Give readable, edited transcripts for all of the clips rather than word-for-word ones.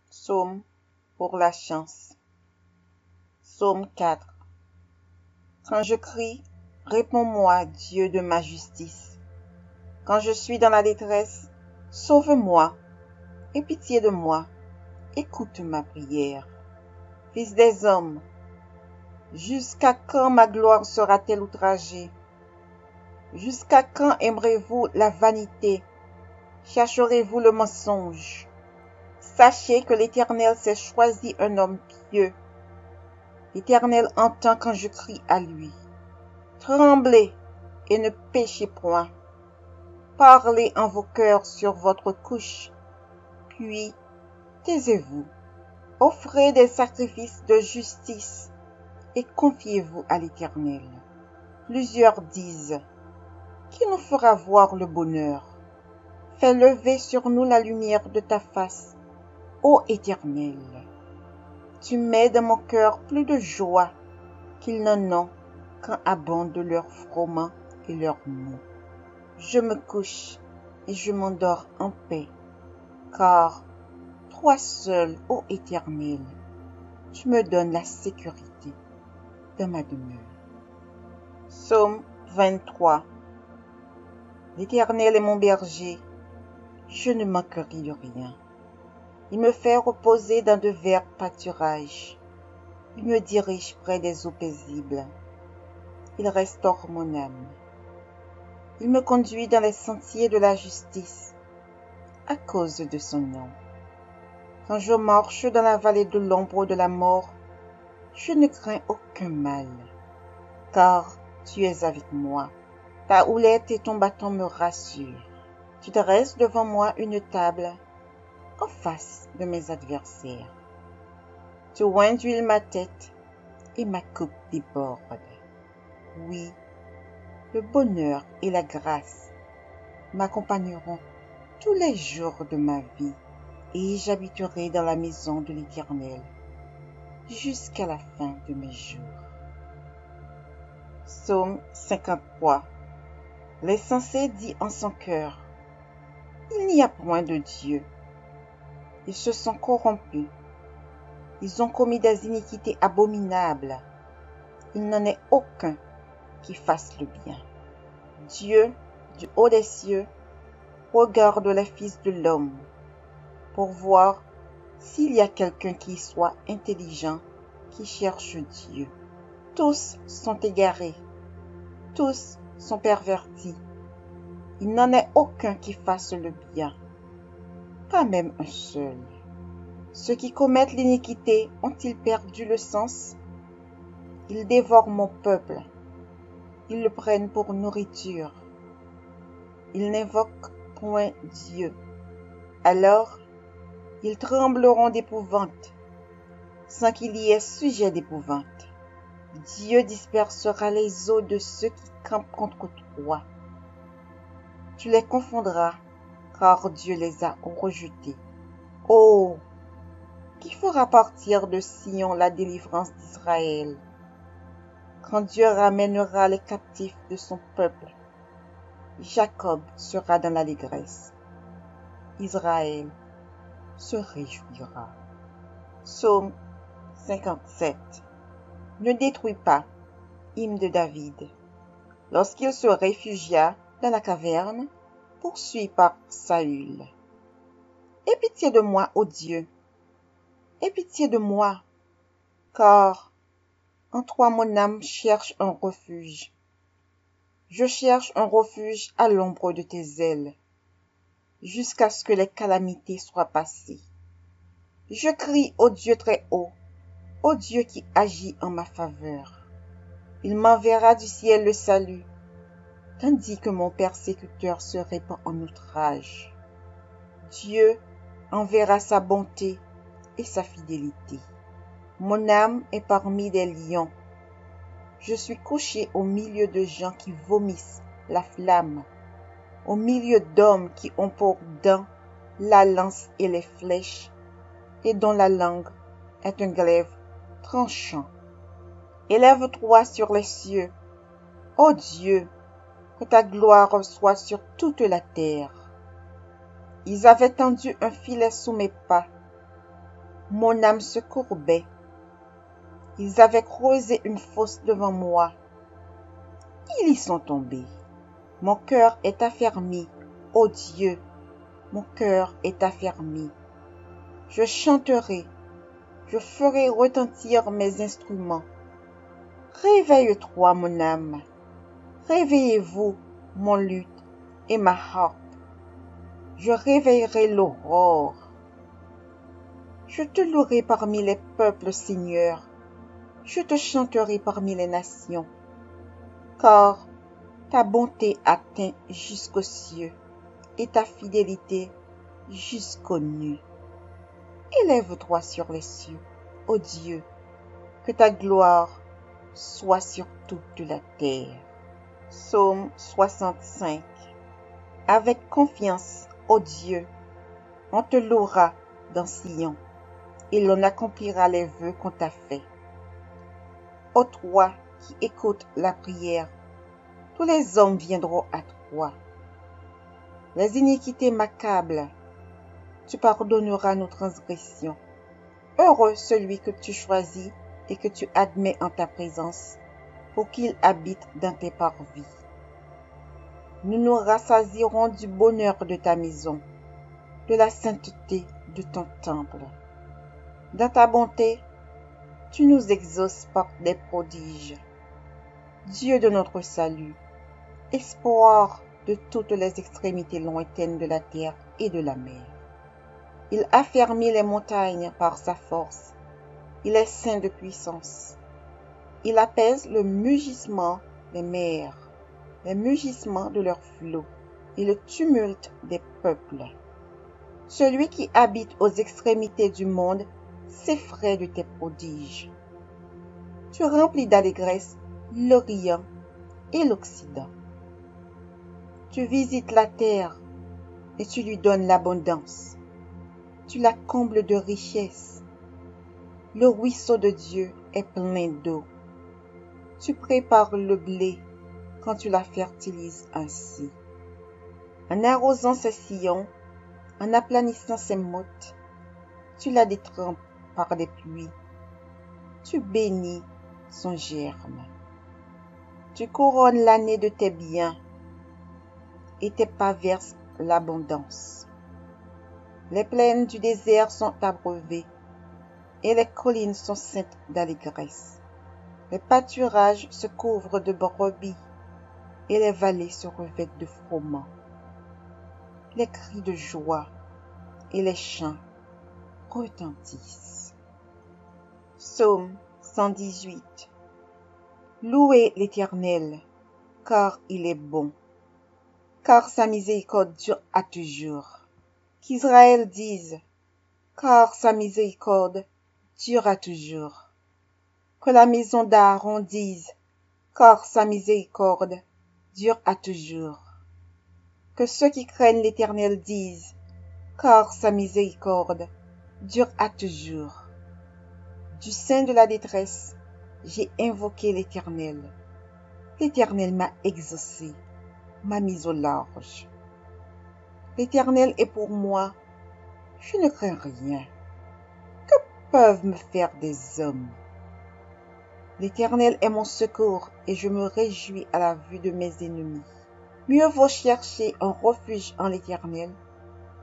Psaume pour la chance. Psaume 4. Quand je crie, réponds-moi, Dieu de ma justice. Quand je suis dans la détresse, sauve-moi, aie pitié de moi, écoute ma prière. Fils des hommes, jusqu'à quand ma gloire sera-t-elle outragée? Jusqu'à quand aimerez-vous la vanité? Chercherez-vous le mensonge? Sachez que l'Éternel s'est choisi un homme pieux. L'Éternel entend quand je crie à lui. Tremblez et ne péchez point. Parlez en vos cœurs sur votre couche, puis taisez-vous. Offrez des sacrifices de justice et confiez-vous à l'Éternel. Plusieurs disent, qui nous fera voir le bonheur? Fais lever sur nous la lumière de ta face, ô Éternel. Tu mets dans mon cœur plus de joie qu'ils n'en ont quand abondent leurs froment et leurs maux. Je me couche et je m'endors en paix, car toi seul, ô Éternel, tu me donnes la sécurité dans ma demeure. Psaume 23. L'Éternel est mon berger, je ne manquerai de rien. Il me fait reposer dans de verts pâturages. Il me dirige près des eaux paisibles. Il restaure mon âme. Il me conduit dans les sentiers de la justice, à cause de son nom. Quand je marche dans la vallée de l'ombre de la mort, je ne crains aucun mal, car tu es avec moi. Ta houlette et ton bâton me rassurent. Tu dresses devant moi une table en face de mes adversaires. Tu oins d'huile ma tête et ma coupe déborde. Oui, le bonheur et la grâce m'accompagneront tous les jours de ma vie, et j'habiterai dans la maison de l'Éternel jusqu'à la fin de mes jours. Psaume 53. L'insensé dit en son cœur, il n'y a point de Dieu. Ils se sont corrompus. Ils ont commis des iniquités abominables. Il n'en est aucun qui fasse le bien. Dieu, du haut des cieux, regarde les fils de l'homme pour voir s'il y a quelqu'un qui soit intelligent, qui cherche Dieu. Tous sont égarés, tous sont pervertis. Il n'en est aucun qui fasse le bien, pas même un seul. Ceux qui commettent l'iniquité ont-ils perdu le sens? Ils dévorent mon peuple, ils le prennent pour nourriture. Ils n'invoquent point Dieu. Alors, ils trembleront d'épouvante, sans qu'il y ait sujet d'épouvante. Dieu dispersera les eaux de ceux qui campent contre toi. Tu les confondras, car Dieu les a rejetés. Oh, qui fera partir de Sion la délivrance d'Israël? Quand Dieu ramènera les captifs de son peuple, Jacob sera dans l'allégresse. Israël se réjouira. Psaume 57. Ne détruis pas, hymne de David. Lorsqu'il se réfugia dans la caverne, poursuivi par Saül. Aie pitié de moi, ô Dieu, aie pitié de moi, car en toi mon âme cherche un refuge. Je cherche un refuge à l'ombre de tes ailes, jusqu'à ce que les calamités soient passées. Je crie au Dieu très haut, au Dieu qui agit en ma faveur. Il m'enverra du ciel le salut, tandis que mon persécuteur se répand en outrage. Dieu enverra sa bonté et sa fidélité. Mon âme est parmi des lions. Je suis couché au milieu de gens qui vomissent la flamme, au milieu d'hommes qui ont pour dents la lance et les flèches, et dont la langue est un glaive tranchant. Élève-toi sur les cieux, ô Dieu, que ta gloire soit sur toute la terre. Ils avaient tendu un filet sous mes pas. mon âme se courbait. Ils avaient creusé une fosse devant moi. Ils y sont tombés. Mon cœur est affermi, ô Dieu, mon cœur est affermi. Je chanterai, je ferai retentir mes instruments. Réveille-toi, mon âme. Réveillez-vous, mon luth et ma harpe. Je réveillerai l'aurore. Je te louerai parmi les peuples, Seigneur. Je te chanterai parmi les nations. Car ta bonté atteint jusqu'aux cieux et ta fidélité jusqu'aux nues. Élève-toi sur les cieux, ô Dieu, que ta gloire soit sur toute la terre. Psaume 65. Avec confiance, ô Dieu, on te louera dans Sion, et l'on accomplira les vœux qu'on t'a faits. Ô toi qui écoutes la prière, tous les hommes viendront à toi. Les iniquités m'accablent, tu pardonneras nos transgressions. Heureux celui que tu choisis et que tu admets en ta présence, pour qu'il habite dans tes parvis. Nous nous rassasierons du bonheur de ta maison, de la sainteté de ton temple. Dans ta bonté, tu nous exauces par des prodiges. Dieu de notre salut, espoir de toutes les extrémités lointaines de la terre et de la mer. Il affermit les montagnes par sa force. Il est saint de puissance. Il apaise le mugissement des mers, les mugissements de leurs flots et le tumulte des peuples. Celui qui habite aux extrémités du monde s'effraie de tes prodiges. Tu remplis d'allégresse l'Orient et l'Occident. Tu visites la terre et tu lui donnes l'abondance. Tu la combles de richesses. Le ruisseau de Dieu est plein d'eau. Tu prépares le blé quand tu la fertilises ainsi. En arrosant ses sillons, en aplanissant ses mottes, tu la détrempes par des pluies. Tu bénis son germe. Tu couronnes l'année de tes biens et tes pas versent l'abondance. Les plaines du désert sont abreuvées et les collines sont ceintes d'allégresse. Les pâturages se couvrent de brebis et les vallées se revêtent de froment. Les cris de joie et les chants retentissent. Psaume 118. Louez l'Éternel, car il est bon, car sa miséricorde dure à toujours. Qu'Israël dise, car sa miséricorde dure à toujours. Que la maison d'Aaron dise, car sa miséricorde dure à toujours. Que ceux qui craignent l'Éternel disent, car sa miséricorde dure à toujours. Du sein de la détresse, j'ai invoqué l'Éternel. L'Éternel m'a exaucé, m'a mis au large. L'Éternel est pour moi, je ne crains rien. Que peuvent me faire des hommes? L'Éternel est mon secours et je me réjouis à la vue de mes ennemis. Mieux vaut chercher un refuge en l'Éternel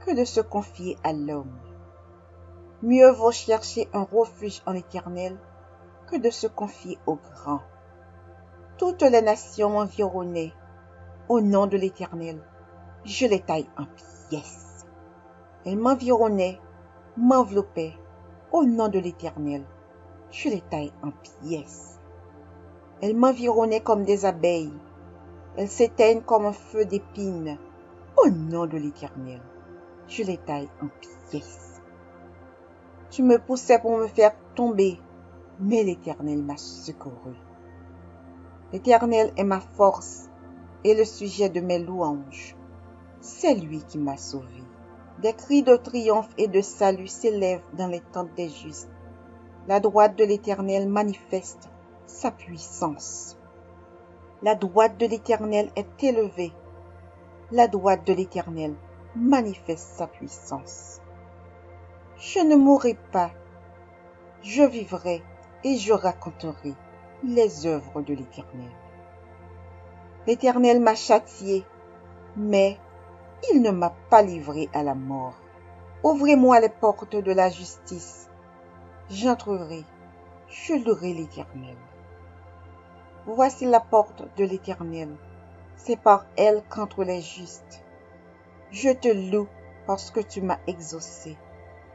que de se confier à l'homme. Mieux vaut chercher un refuge en l'Éternel que de se confier au grand. Toutes les nations m'environnaient. Au nom de l'Éternel, je les taille en pièces. Elles m'environnaient, m'enveloppaient. Au nom de l'Éternel, je les taille en pièces. Elles m'environnaient comme des abeilles. Elles s'éteignent comme un feu d'épines. Au nom de l'Éternel, je les taille en pièces. Tu me poussais pour me faire tomber, mais l'Éternel m'a secouru. L'Éternel est ma force et le sujet de mes louanges. C'est lui qui m'a sauvé. Des cris de triomphe et de salut s'élèvent dans les tentes des justes. La droite de l'Éternel manifeste sa puissance. La droite de l'Éternel est élevée. La droite de l'Éternel manifeste sa puissance. Je ne mourrai pas, Je vivrai et je raconterai les œuvres de l'Éternel. L'Éternel m'a châtié, mais il ne m'a pas livré à la mort. Ouvrez-moi les portes de la justice. J'entrerai, je louerai l'Éternel. Voici la porte de l'Éternel. C'est par elle qu'entrent les justes. Je te loue parce que tu m'as exaucé,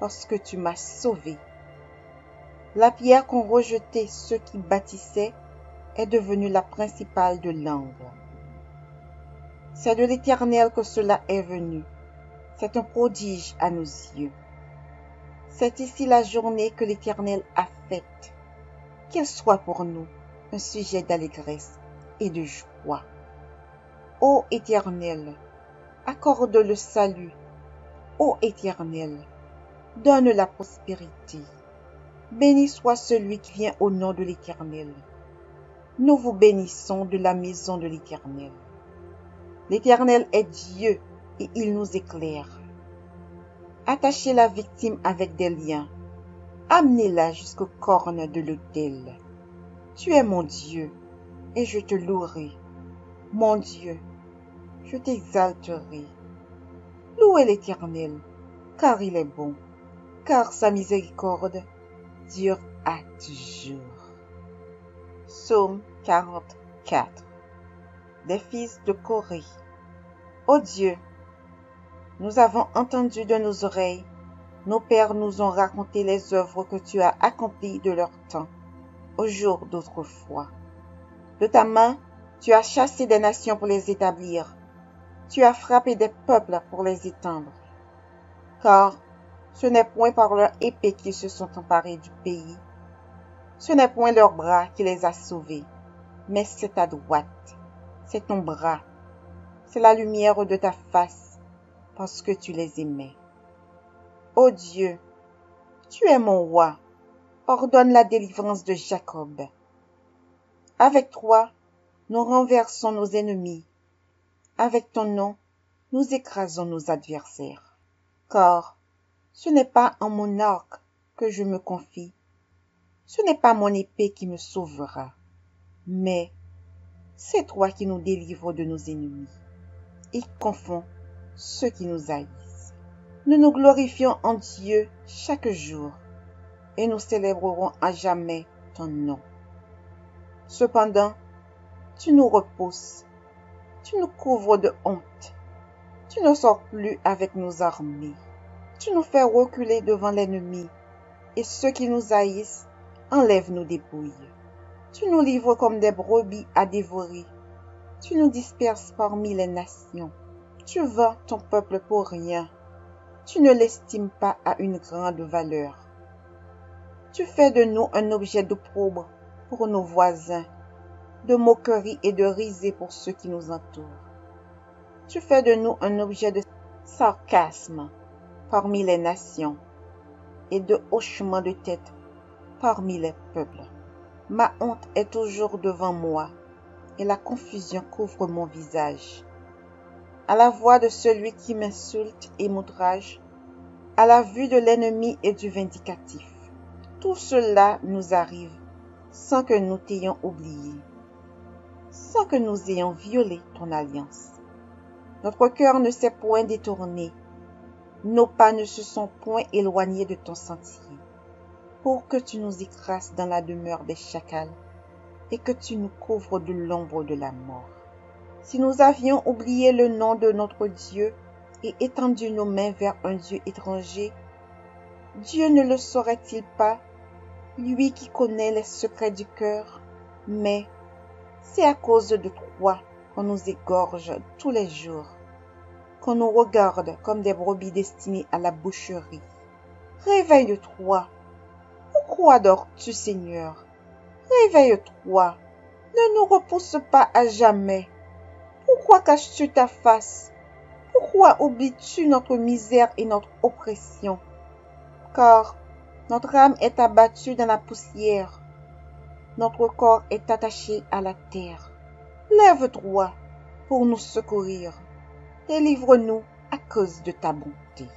parce que tu m'as sauvé. La pierre qu'ont rejetée ceux qui bâtissaient est devenue la principale de l'angle. C'est de l'Éternel que cela est venu. C'est un prodige à nos yeux. C'est ici la journée que l'Éternel a faite. Qu'elle soit pour nous un sujet d'allégresse et de joie. Ô Éternel, accorde le salut. Ô Éternel, donne la prospérité. Béni soit celui qui vient au nom de l'Éternel. Nous vous bénissons de la maison de l'Éternel. L'Éternel est Dieu et il nous éclaire. Attachez la victime avec des liens. Amenez-la jusqu'aux cornes de l'autel. Tu es mon Dieu et je te louerai. Mon Dieu, je t'exalterai. Louez l'Éternel, car il est bon, car sa miséricorde dure à toujours. Psaume 44. Des fils de Corée. Ô Dieu, nous avons entendu de nos oreilles, nos pères nous ont raconté les œuvres que tu as accomplies de leur temps, au jour d'autrefois. De ta main, tu as chassé des nations pour les établir. Tu as frappé des peuples pour les étendre. Car ce n'est point par leur épée qu'ils se sont emparés du pays. Ce n'est point leur bras qui les a sauvés, mais c'est ta droite, c'est ton bras, c'est la lumière de ta face, parce que tu les aimais. Ô Dieu, tu es mon roi, ordonne la délivrance de Jacob. Avec toi, nous renversons nos ennemis. Avec ton nom, nous écrasons nos adversaires. Car ce n'est pas en mon arc que je me confie, ce n'est pas mon épée qui me sauvera, mais c'est toi qui nous délivres de nos ennemis et confonds ceux qui nous haïssent. Nous nous glorifions en Dieu chaque jour et nous célébrerons à jamais ton nom. Cependant, tu nous repousses, tu nous couvres de honte, tu ne sors plus avec nos armées, tu nous fais reculer devant l'ennemi et ceux qui nous haïssent enlèvent nos dépouilles. Tu nous livres comme des brebis à dévorer, tu nous disperses parmi les nations, tu vends ton peuple pour rien, tu ne l'estimes pas à une grande valeur. Tu fais de nous un objet d'opprobre pour nos voisins, de moquerie et de risée pour ceux qui nous entourent. Tu fais de nous un objet de sarcasme parmi les nations et de hochement de tête parmi les peuples. Ma honte est toujours devant moi et la confusion couvre mon visage. À la voix de celui qui m'insulte et m'outrage, à la vue de l'ennemi et du vindicatif. Tout cela nous arrive sans que nous t'ayons oublié, sans que nous ayons violé ton alliance. Notre cœur ne s'est point détourné, nos pas ne se sont point éloignés de ton sentier, pour que tu nous écrases dans la demeure des chacals et que tu nous couvres de l'ombre de la mort. Si nous avions oublié le nom de notre Dieu et étendu nos mains vers un Dieu étranger, Dieu ne le saurait-il pas, lui qui connaît les secrets du cœur? Mais c'est à cause de toi qu'on nous égorge tous les jours, qu'on nous regarde comme des brebis destinées à la boucherie. Réveille-toi. Pourquoi dors-tu, Seigneur? Réveille-toi. Ne nous repousse pas à jamais. Pourquoi caches-tu ta face? Pourquoi oublies-tu notre misère et notre oppression? Car notre âme est abattue dans la poussière. Notre corps est attaché à la terre. Lève-toi pour nous secourir. Délivre-nous à cause de ta bonté.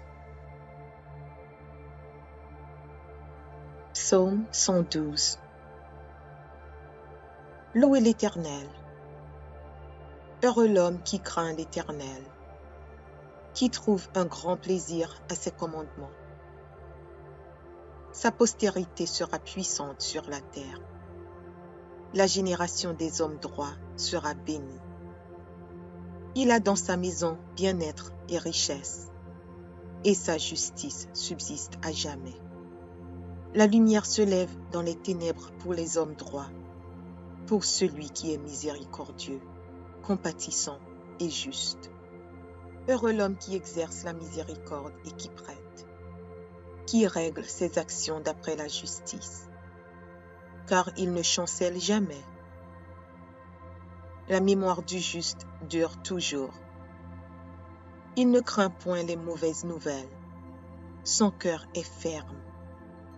Psaume 112. Louez l'Éternel. Heureux l'homme qui craint l'Éternel, qui trouve un grand plaisir à ses commandements. Sa postérité sera puissante sur la terre. La génération des hommes droits sera bénie. Il a dans sa maison bien-être et richesse, et sa justice subsiste à jamais. La lumière se lève dans les ténèbres pour les hommes droits, pour celui qui est miséricordieux, compatissant et juste. Heureux l'homme qui exerce la miséricorde et qui prête, qui règle ses actions d'après la justice, car il ne chancelle jamais. La mémoire du juste dure toujours. Il ne craint point les mauvaises nouvelles. Son cœur est ferme,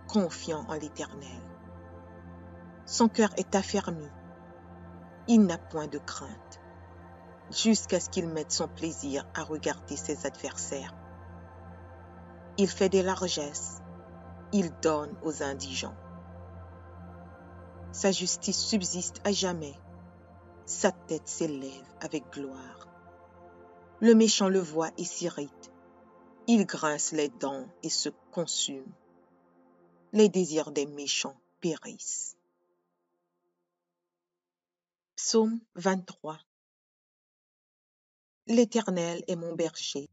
confiant en l'Éternel. Son cœur est affermi. Il n'a point de crainte, jusqu'à ce qu'il mette son plaisir à regarder ses adversaires. Il fait des largesses, il donne aux indigents. Sa justice subsiste à jamais, sa tête s'élève avec gloire. Le méchant le voit et s'irrite, il grince les dents et se consume. Les désirs des méchants périssent. Psaume 23. L'Éternel est mon berger.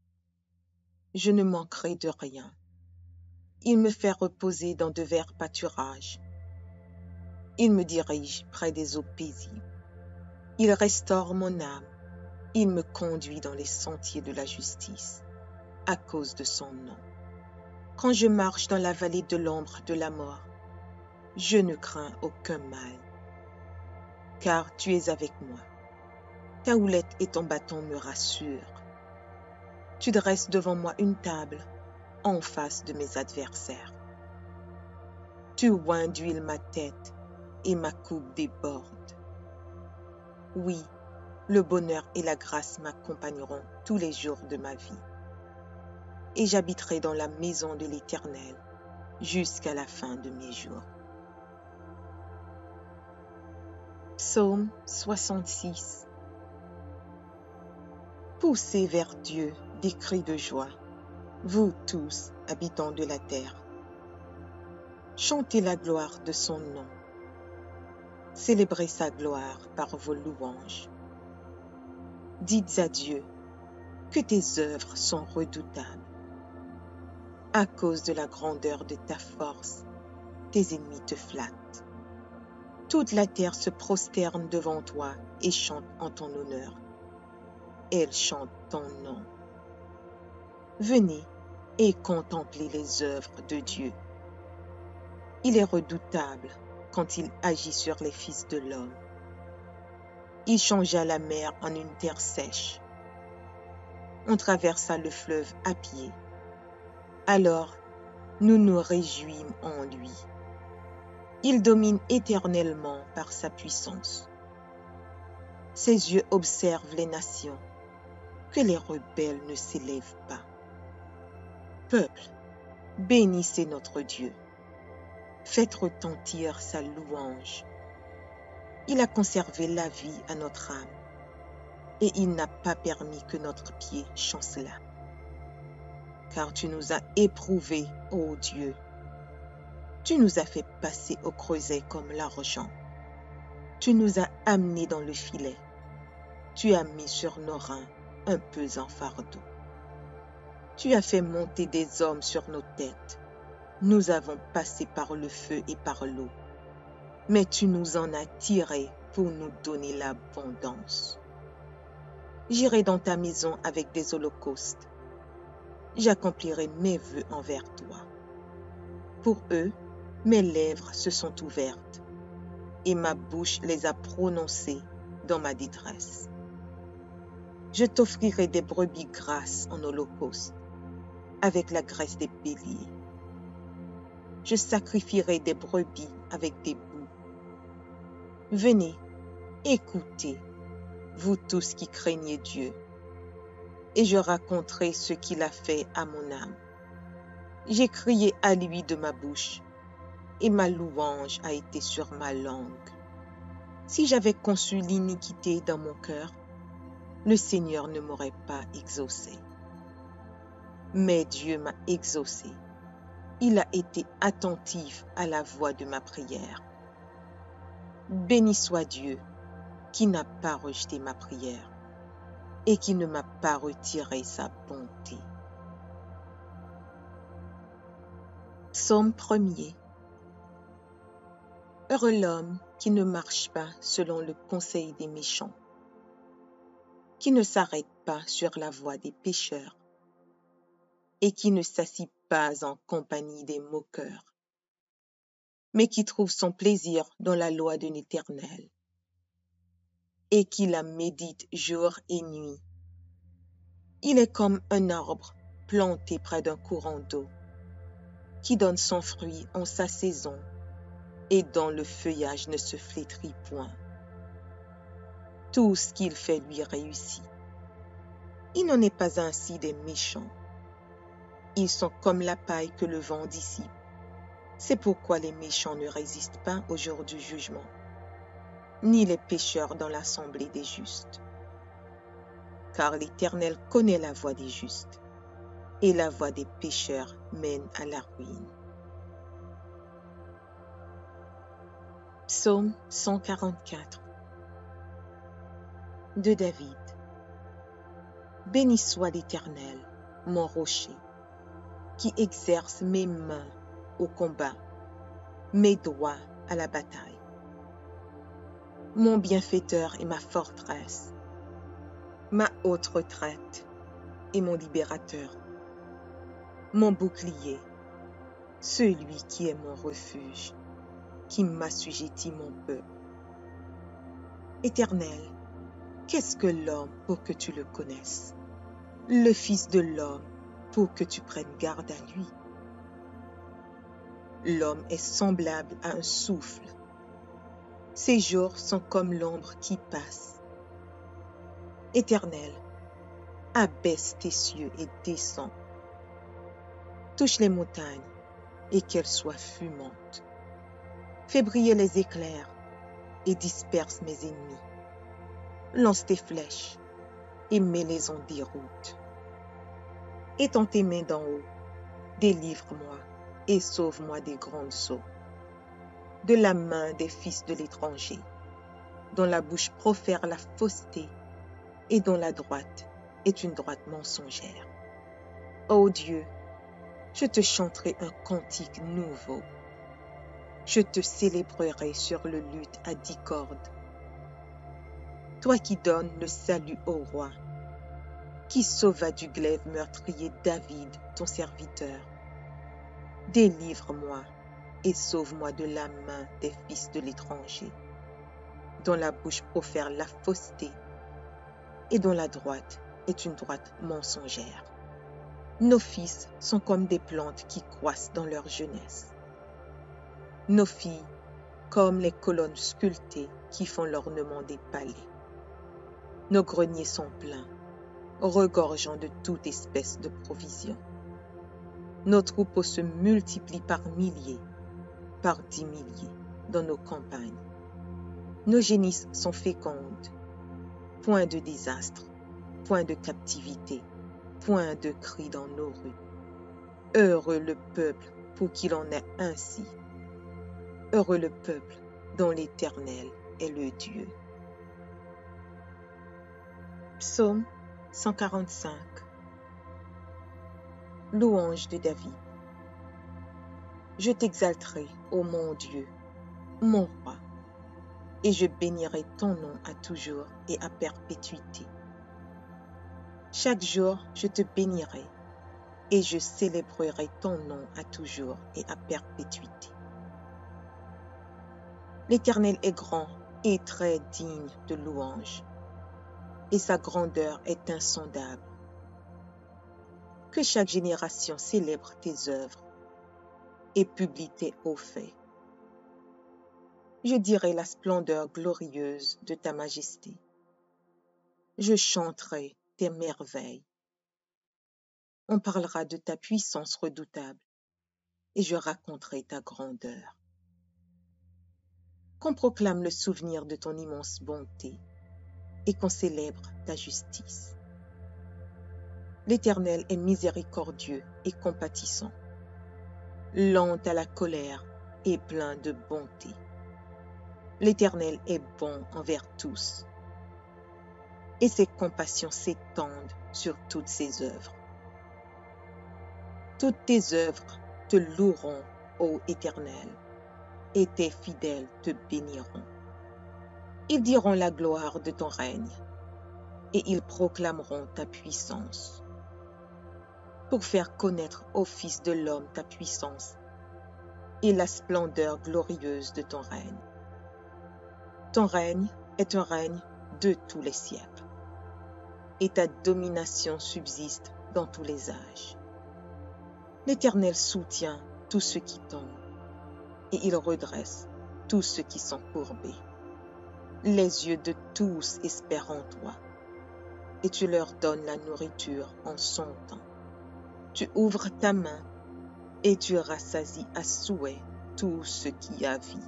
Je ne manquerai de rien. Il me fait reposer dans de verts pâturages. Il me dirige près des eaux paisibles. Il restaure mon âme. Il me conduit dans les sentiers de la justice, à cause de son nom. Quand je marche dans la vallée de l'ombre de la mort, je ne crains aucun mal, car tu es avec moi. Ta houlette et ton bâton me rassurent. Tu dresses devant moi une table en face de mes adversaires. Tu oins d'huile ma tête et ma coupe déborde. Oui, le bonheur et la grâce m'accompagneront tous les jours de ma vie. Et j'habiterai dans la maison de l'Éternel jusqu'à la fin de mes jours. Psaume 66. Poussez vers Dieu des cris de joie, vous tous, habitants de la terre. Chantez la gloire de son nom. Célébrez sa gloire par vos louanges. Dites à Dieu que tes œuvres sont redoutables. À cause de la grandeur de ta force, tes ennemis te flattent. Toute la terre se prosterne devant toi et chante en ton honneur. Elle chante ton nom. Venez et contemplez les œuvres de Dieu. Il est redoutable quand il agit sur les fils de l'homme. Il changea la mer en une terre sèche. On traversa le fleuve à pied. Alors, nous nous réjouîmes en lui. Il domine éternellement par sa puissance. Ses yeux observent les nations, que les rebelles ne s'élèvent pas. Peuple, bénissez notre Dieu. Faites retentir sa louange. Il a conservé la vie à notre âme, et il n'a pas permis que notre pied chancelât. Car tu nous as éprouvés, ô Dieu. Tu nous as fait passer au creuset comme l'argent. Tu nous as amenés dans le filet. Tu as mis sur nos reins un pesant fardeau. Tu as fait monter des hommes sur nos têtes. Nous avons passé par le feu et par l'eau. Mais tu nous en as tirés pour nous donner l'abondance. J'irai dans ta maison avec des holocaustes. J'accomplirai mes vœux envers toi. Pour eux, mes lèvres se sont ouvertes et ma bouche les a prononcées dans ma détresse. Je t'offrirai des brebis grasses en holocauste, avec la graisse des béliers. Je sacrifierai des brebis avec des boucs. Venez, écoutez, vous tous qui craignez Dieu, et je raconterai ce qu'il a fait à mon âme. J'ai crié à lui de ma bouche. et ma louange a été sur ma langue. Si j'avais conçu l'iniquité dans mon cœur, le Seigneur ne m'aurait pas exaucé. Mais Dieu m'a exaucé. Il a été attentif à la voix de ma prière. Béni soit Dieu qui n'a pas rejeté ma prière et qui ne m'a pas retiré sa bonté. Psaume 1er. Heureux l'homme qui ne marche pas selon le conseil des méchants, qui ne s'arrête pas sur la voie des pécheurs et qui ne s'assit pas en compagnie des moqueurs, mais qui trouve son plaisir dans la loi de l'Éternel et qui la médite jour et nuit. Il est comme un arbre planté près d'un courant d'eau, qui donne son fruit en sa saison et dont le feuillage ne se flétrit point. Tout ce qu'il fait lui réussit. Il n'en est pas ainsi des méchants. Ils sont comme la paille que le vent dissipe. C'est pourquoi les méchants ne résistent pas au jour du jugement, ni les pécheurs dans l'assemblée des justes. Car l'Éternel connaît la voie des justes, et la voie des pécheurs mène à la ruine. Psaume 144 de David. Béni soit l'Éternel, mon rocher, qui exerce mes mains au combat, mes doigts à la bataille. Mon bienfaiteur et ma forteresse, ma haute retraite et mon libérateur, mon bouclier, celui qui est mon refuge, qui m'assujettit mon peuple. Éternel, qu'est-ce que l'homme pour que tu le connaisses? Le Fils de l'homme pour que tu prennes garde à lui. L'homme est semblable à un souffle. Ses jours sont comme l'ombre qui passe. Éternel, abaisse tes cieux et descends. Touche les montagnes et qu'elles soient fumantes. Fais briller les éclairs et disperse mes ennemis. Lance tes flèches et mets-les en déroute. Étends tes mains d'en haut, délivre-moi et sauve-moi des grandes eaux, de la main des fils de l'étranger, dont la bouche profère la fausseté et dont la droite est une droite mensongère. Ô Dieu, je te chanterai un cantique nouveau. Je te célébrerai sur le luth à 10 cordes. Toi qui donnes le salut au roi, qui sauva du glaive meurtrier David, ton serviteur. Délivre-moi et sauve-moi de la main des fils de l'étranger, dont la bouche profère la fausseté et dont la droite est une droite mensongère. Nos fils sont comme des plantes qui croissent dans leur jeunesse. Nos filles comme les colonnes sculptées qui font l'ornement des palais. Nos greniers sont pleins, regorgeant de toute espèce de provisions. Nos troupeaux se multiplient par milliers, par 10 milliers dans nos campagnes. Nos génisses sont fécondes. Point de désastre, point de captivité, point de cri dans nos rues. Heureux le peuple pour qu'il en ait ainsi. Heureux le peuple dont l'Éternel est le Dieu. Psaume 145. Louange de David. Je t'exalterai, ô mon Dieu, mon roi, et je bénirai ton nom à toujours et à perpétuité. Chaque jour, je te bénirai, et je célébrerai ton nom à toujours et à perpétuité. L'Éternel est grand et très digne de louange, et sa grandeur est insondable. Que chaque génération célèbre tes œuvres et publie tes hauts faits. Je dirai la splendeur glorieuse de ta majesté. Je chanterai tes merveilles. On parlera de ta puissance redoutable et je raconterai ta grandeur. qu'on proclame le souvenir de ton immense bonté et qu'on célèbre ta justice. L'Éternel est miséricordieux et compatissant, lent à la colère et plein de bonté. L'Éternel est bon envers tous, et ses compassions s'étendent sur toutes ses œuvres. Toutes tes œuvres te loueront, ô Éternel, et tes fidèles te béniront. Ils diront la gloire de ton règne, et ils proclameront ta puissance, pour faire connaître au Fils de l'homme ta puissance et la splendeur glorieuse de ton règne. Ton règne est un règne de tous les siècles, et ta domination subsiste dans tous les âges. L'Éternel soutient tous ceux qui tombent, et il redresse tous ceux qui sont courbés. Les yeux de tous espèrent en toi, et tu leur donnes la nourriture en son temps. Tu ouvres ta main, et tu rassasies à souhait tout ce qui a vie.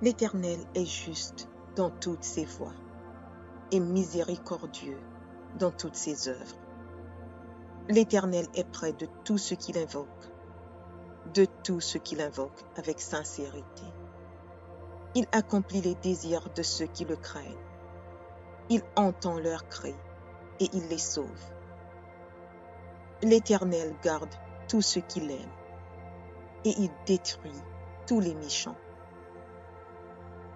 L'Éternel est juste dans toutes ses voies, et miséricordieux dans toutes ses œuvres. L'Éternel est près de tout ce qu'il invoque, avec sincérité. Il accomplit les désirs de ceux qui le craignent. Il entend leurs cris et il les sauve. L'Éternel garde tous ceux qu'il aime et il détruit tous les méchants.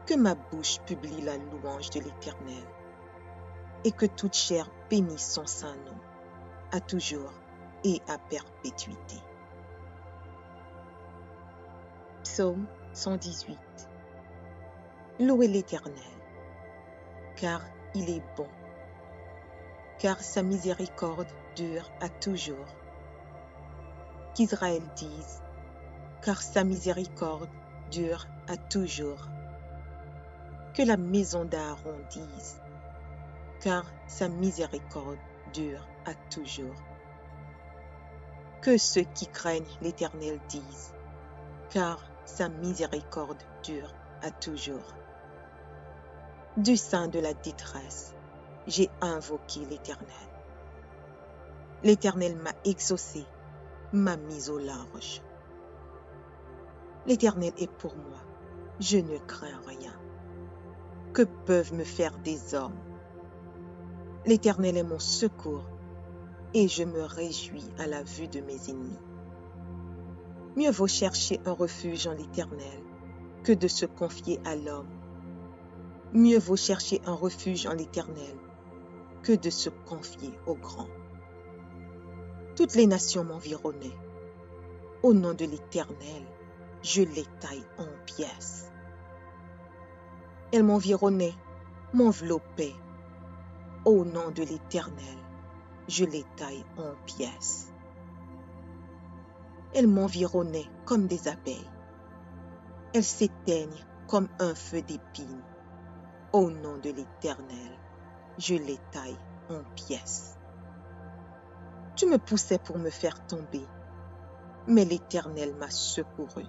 Que ma bouche publie la louange de l'Éternel et que toute chair bénisse son saint nom, à toujours et à perpétuité. Psaume 118. Louez l'Éternel, car il est bon, car sa miséricorde dure à toujours. Qu'Israël dise, car sa miséricorde dure à toujours. Que la maison d'Aaron dise, car sa miséricorde dure à toujours. Que ceux qui craignent l'Éternel disent, car sa miséricorde dure à toujours. Du sein de la détresse, j'ai invoqué l'Éternel. L'Éternel m'a exaucé, m'a mis au large. L'Éternel est pour moi, je ne crains rien. Que peuvent me faire des hommes? L'Éternel est mon secours, et je me réjouis à la vue de mes ennemis. Mieux vaut chercher un refuge en l'Éternel que de se confier à l'homme. Mieux vaut chercher un refuge en l'Éternel que de se confier au grand. Toutes les nations m'environnaient. Au nom de l'Éternel, je les taille en pièces. Elles m'environnaient, m'enveloppaient. Au nom de l'Éternel, je les taille en pièces. Elles m'environnaient comme des abeilles. Elles s'éteignent comme un feu d'épines. Au nom de l'Éternel, je les taille en pièces. Tu me poussais pour me faire tomber, mais l'Éternel m'a secouru.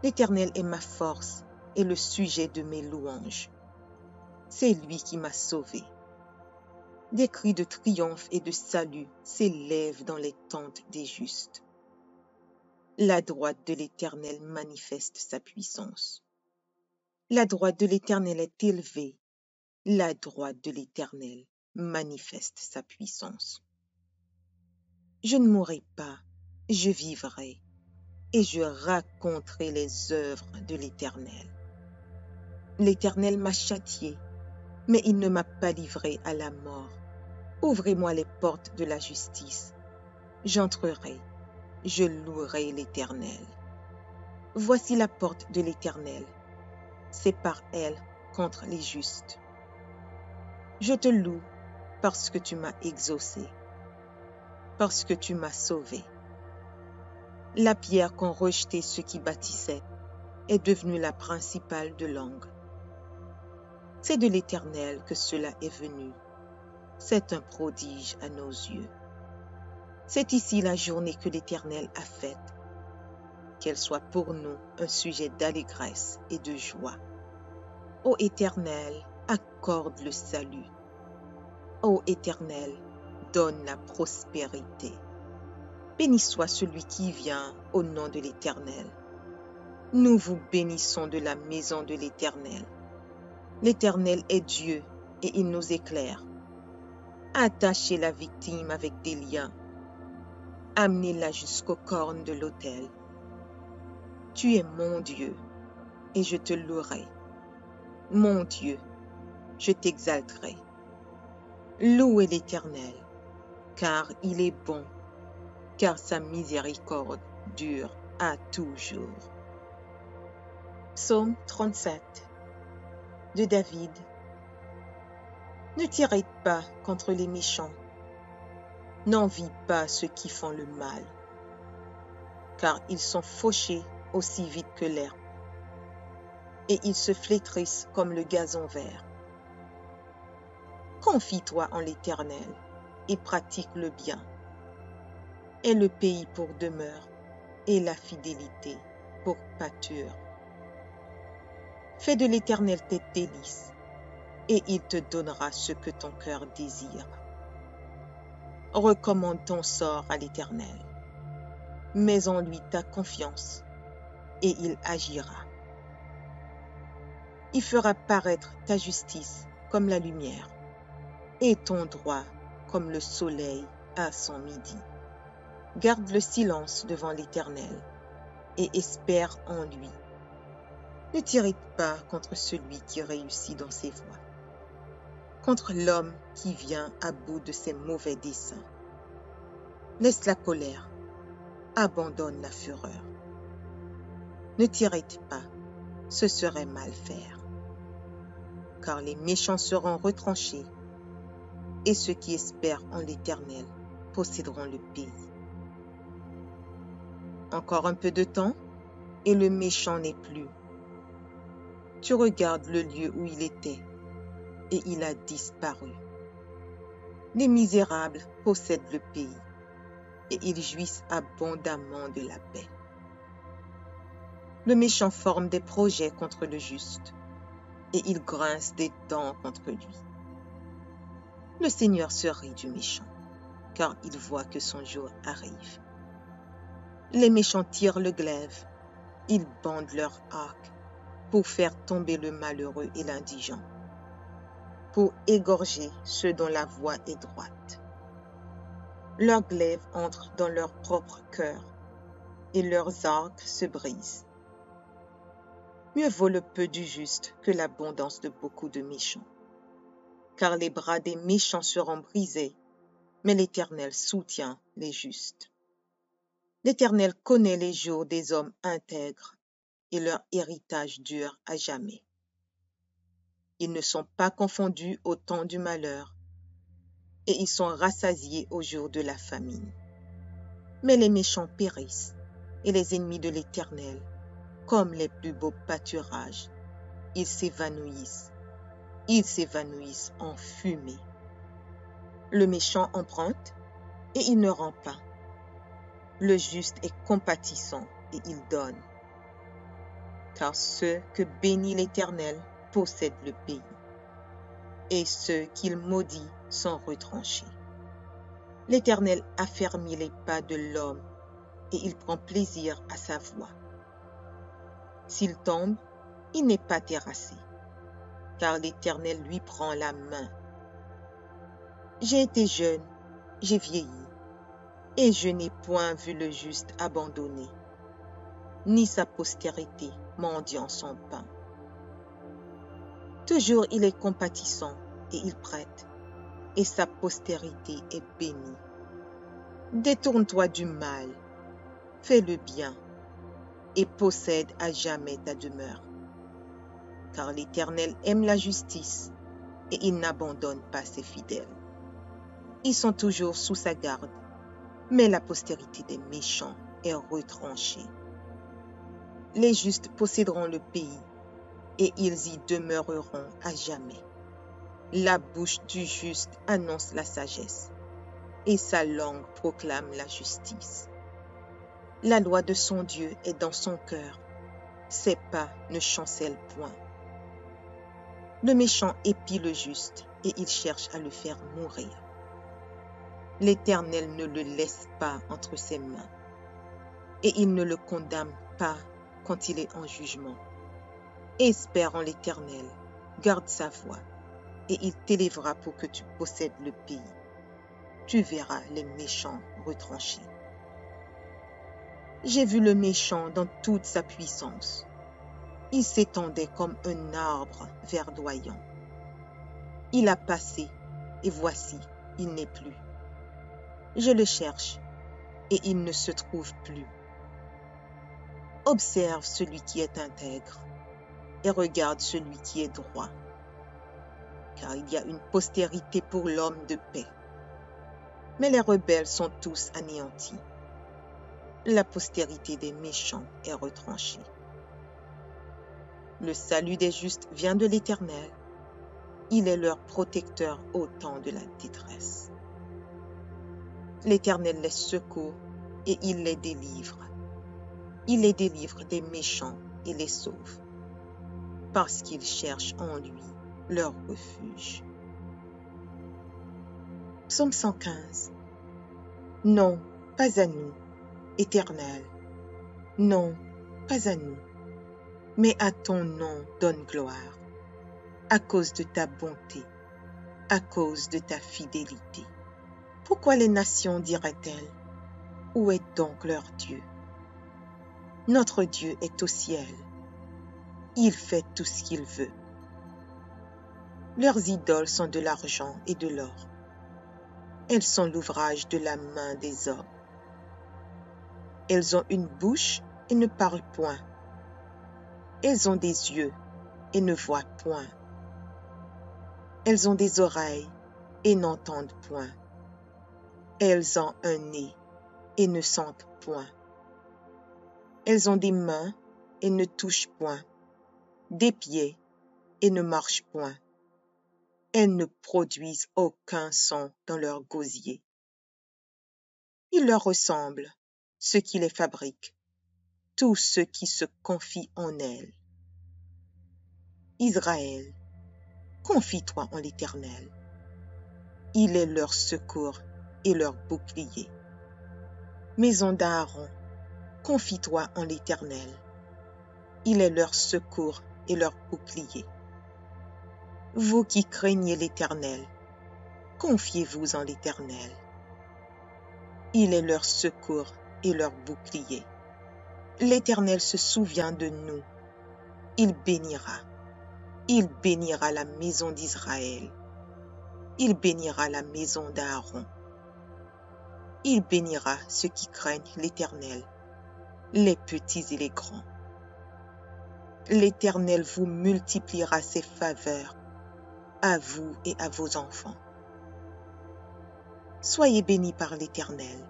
L'Éternel est ma force et le sujet de mes louanges. C'est lui qui m'a sauvé. Des cris de triomphe et de salut s'élèvent dans les tentes des justes. La droite de l'Éternel manifeste sa puissance. La droite de l'Éternel est élevée. La droite de l'Éternel manifeste sa puissance. Je ne mourrai pas, je vivrai, et je raconterai les œuvres de l'Éternel. L'Éternel m'a châtié, mais il ne m'a pas livré à la mort. Ouvrez-moi les portes de la justice. J'entrerai, je louerai l'Éternel. Voici la porte de l'Éternel. C'est par elle contre les justes. Je te loue parce que tu m'as exaucé, parce que tu m'as sauvé. La pierre qu'ont rejetée ceux qui bâtissaient est devenue la principale de l'angle. C'est de l'Éternel que cela est venu. C'est un prodige à nos yeux. C'est ici la journée que l'Éternel a faite. qu'elle soit pour nous un sujet d'allégresse et de joie. Ô Éternel, accorde le salut. Ô Éternel, donne la prospérité. Béni soit celui qui vient au nom de l'Éternel. Nous vous bénissons de la maison de l'Éternel. L'Éternel est Dieu et il nous éclaire. Attachez la victime avec des liens. Amenez-la jusqu'aux cornes de l'autel. Tu es mon Dieu et je te louerai. Mon Dieu, je t'exalterai. Louez l'Éternel, car il est bon, car sa miséricorde dure à toujours. Psaume 37 de David. Ne t'irrite pas contre les méchants, n'envie pas ceux qui font le mal, car ils sont fauchés aussi vite que l'herbe, et ils se flétrissent comme le gazon vert. Confie-toi en l'Éternel et pratique le bien. Aie le pays pour demeure et la fidélité pour pâture. Fais de l'Éternel tes délices, et il te donnera ce que ton cœur désire. Recommande ton sort à l'Éternel. Mets en lui ta confiance, et il agira. Il fera paraître ta justice comme la lumière, et ton droit comme le soleil à son midi. Garde le silence devant l'Éternel, et espère en lui. Ne t'irrite pas contre celui qui réussit dans ses voies, contre l'homme qui vient à bout de ses mauvais desseins. Laisse la colère, abandonne la fureur. Ne t'irrite pas, ce serait mal faire. Car les méchants seront retranchés, et ceux qui espèrent en l'Éternel posséderont le pays. Encore un peu de temps, et le méchant n'est plus. Tu regardes le lieu où il était, et il a disparu. Les misérables possèdent le pays, et ils jouissent abondamment de la paix. Le méchant forme des projets contre le juste, et il grince des dents contre lui. Le Seigneur se rit du méchant, car il voit que son jour arrive. Les méchants tirent le glaive, ils bandent leur arc pour faire tomber le malheureux et l'indigent, pour égorger ceux dont la voie est droite. Leurs glaives entrent dans leur propre cœur, et leurs arcs se brisent. Mieux vaut le peu du juste que l'abondance de beaucoup de méchants. Car les bras des méchants seront brisés, mais l'Éternel soutient les justes. L'Éternel connaît les jours des hommes intègres, et leur héritage dure à jamais. Ils ne sont pas confondus au temps du malheur, et ils sont rassasiés au jour de la famine. Mais les méchants périssent, et les ennemis de l'Éternel, comme les plus beaux pâturages, ils s'évanouissent en fumée. Le méchant emprunte, et il ne rend pas. Le juste est compatissant, et il donne. Car ceux que bénit l'Éternel possèdent le pays, et ceux qu'il maudit sont retranchés. L'Éternel affermit les pas de l'homme, et il prend plaisir à sa voie. S'il tombe, il n'est pas terrassé, car l'Éternel lui prend la main. J'ai été jeune, j'ai vieilli, et je n'ai point vu le juste abandonné, ni sa postérité mendiant son pain. Toujours il est compatissant et il prête, et sa postérité est bénie. Détourne-toi du mal, fais le bien, et possède à jamais ta demeure. Car l'Éternel aime la justice, et il n'abandonne pas ses fidèles. Ils sont toujours sous sa garde, mais la postérité des méchants est retranchée. Les justes posséderont le pays, et ils y demeureront à jamais. La bouche du juste annonce la sagesse, et sa langue proclame la justice. La loi de son Dieu est dans son cœur. Ses pas ne chancellent point. Le méchant épie le juste et il cherche à le faire mourir. L'Éternel ne le laisse pas entre ses mains et il ne le condamne pas quand il est en jugement. Espère en l'Éternel, garde sa voie et il t'élèvera pour que tu possèdes le pays. Tu verras les méchants retranchés. J'ai vu le méchant dans toute sa puissance. Il s'étendait comme un arbre verdoyant. Il a passé, et voici, il n'est plus. Je le cherche, et il ne se trouve plus. Observe celui qui est intègre, et regarde celui qui est droit. Car il y a une postérité pour l'homme de paix. Mais les rebelles sont tous anéantis. La postérité des méchants est retranchée. Le salut des justes vient de l'Éternel. Il est leur protecteur au temps de la détresse. L'Éternel les secourt et il les délivre. Il les délivre des méchants et les sauve, parce qu'ils cherchent en lui leur refuge. Psaume 115. Non, pas à nous, Éternel. Non, pas à nous, mais à ton nom donne gloire, à cause de ta bonté, à cause de ta fidélité. Pourquoi les nations diraient-elles, où est donc leur Dieu? Notre Dieu est au ciel. Il fait tout ce qu'il veut. Leurs idoles sont de l'argent et de l'or. Elles sont l'ouvrage de la main des hommes. Elles ont une bouche et ne parlent point. Elles ont des yeux et ne voient point. Elles ont des oreilles et n'entendent point. Elles ont un nez et ne sentent point. Elles ont des mains et ne touchent point, des pieds et ne marchent point. Elles ne produisent aucun son dans leur gosier. Il leur ressemble, ceux qui les fabriquent, tous ceux qui se confient en elles. Israël, confie-toi en l'Éternel. Il est leur secours et leur bouclier. Maison d'Aaron, confie-toi en l'Éternel. Il est leur secours et leur bouclier. Vous qui craignez l'Éternel, confiez-vous en l'Éternel. Il est leur secours et leur bouclier. L'Éternel se souvient de nous. Il bénira la maison d'Israël. Il bénira la maison d'Aaron. Il bénira ceux qui craignent l'Éternel, les petits et les grands. L'Éternel vous multipliera ses faveurs, à vous et à vos enfants. Soyez bénis par l'Éternel,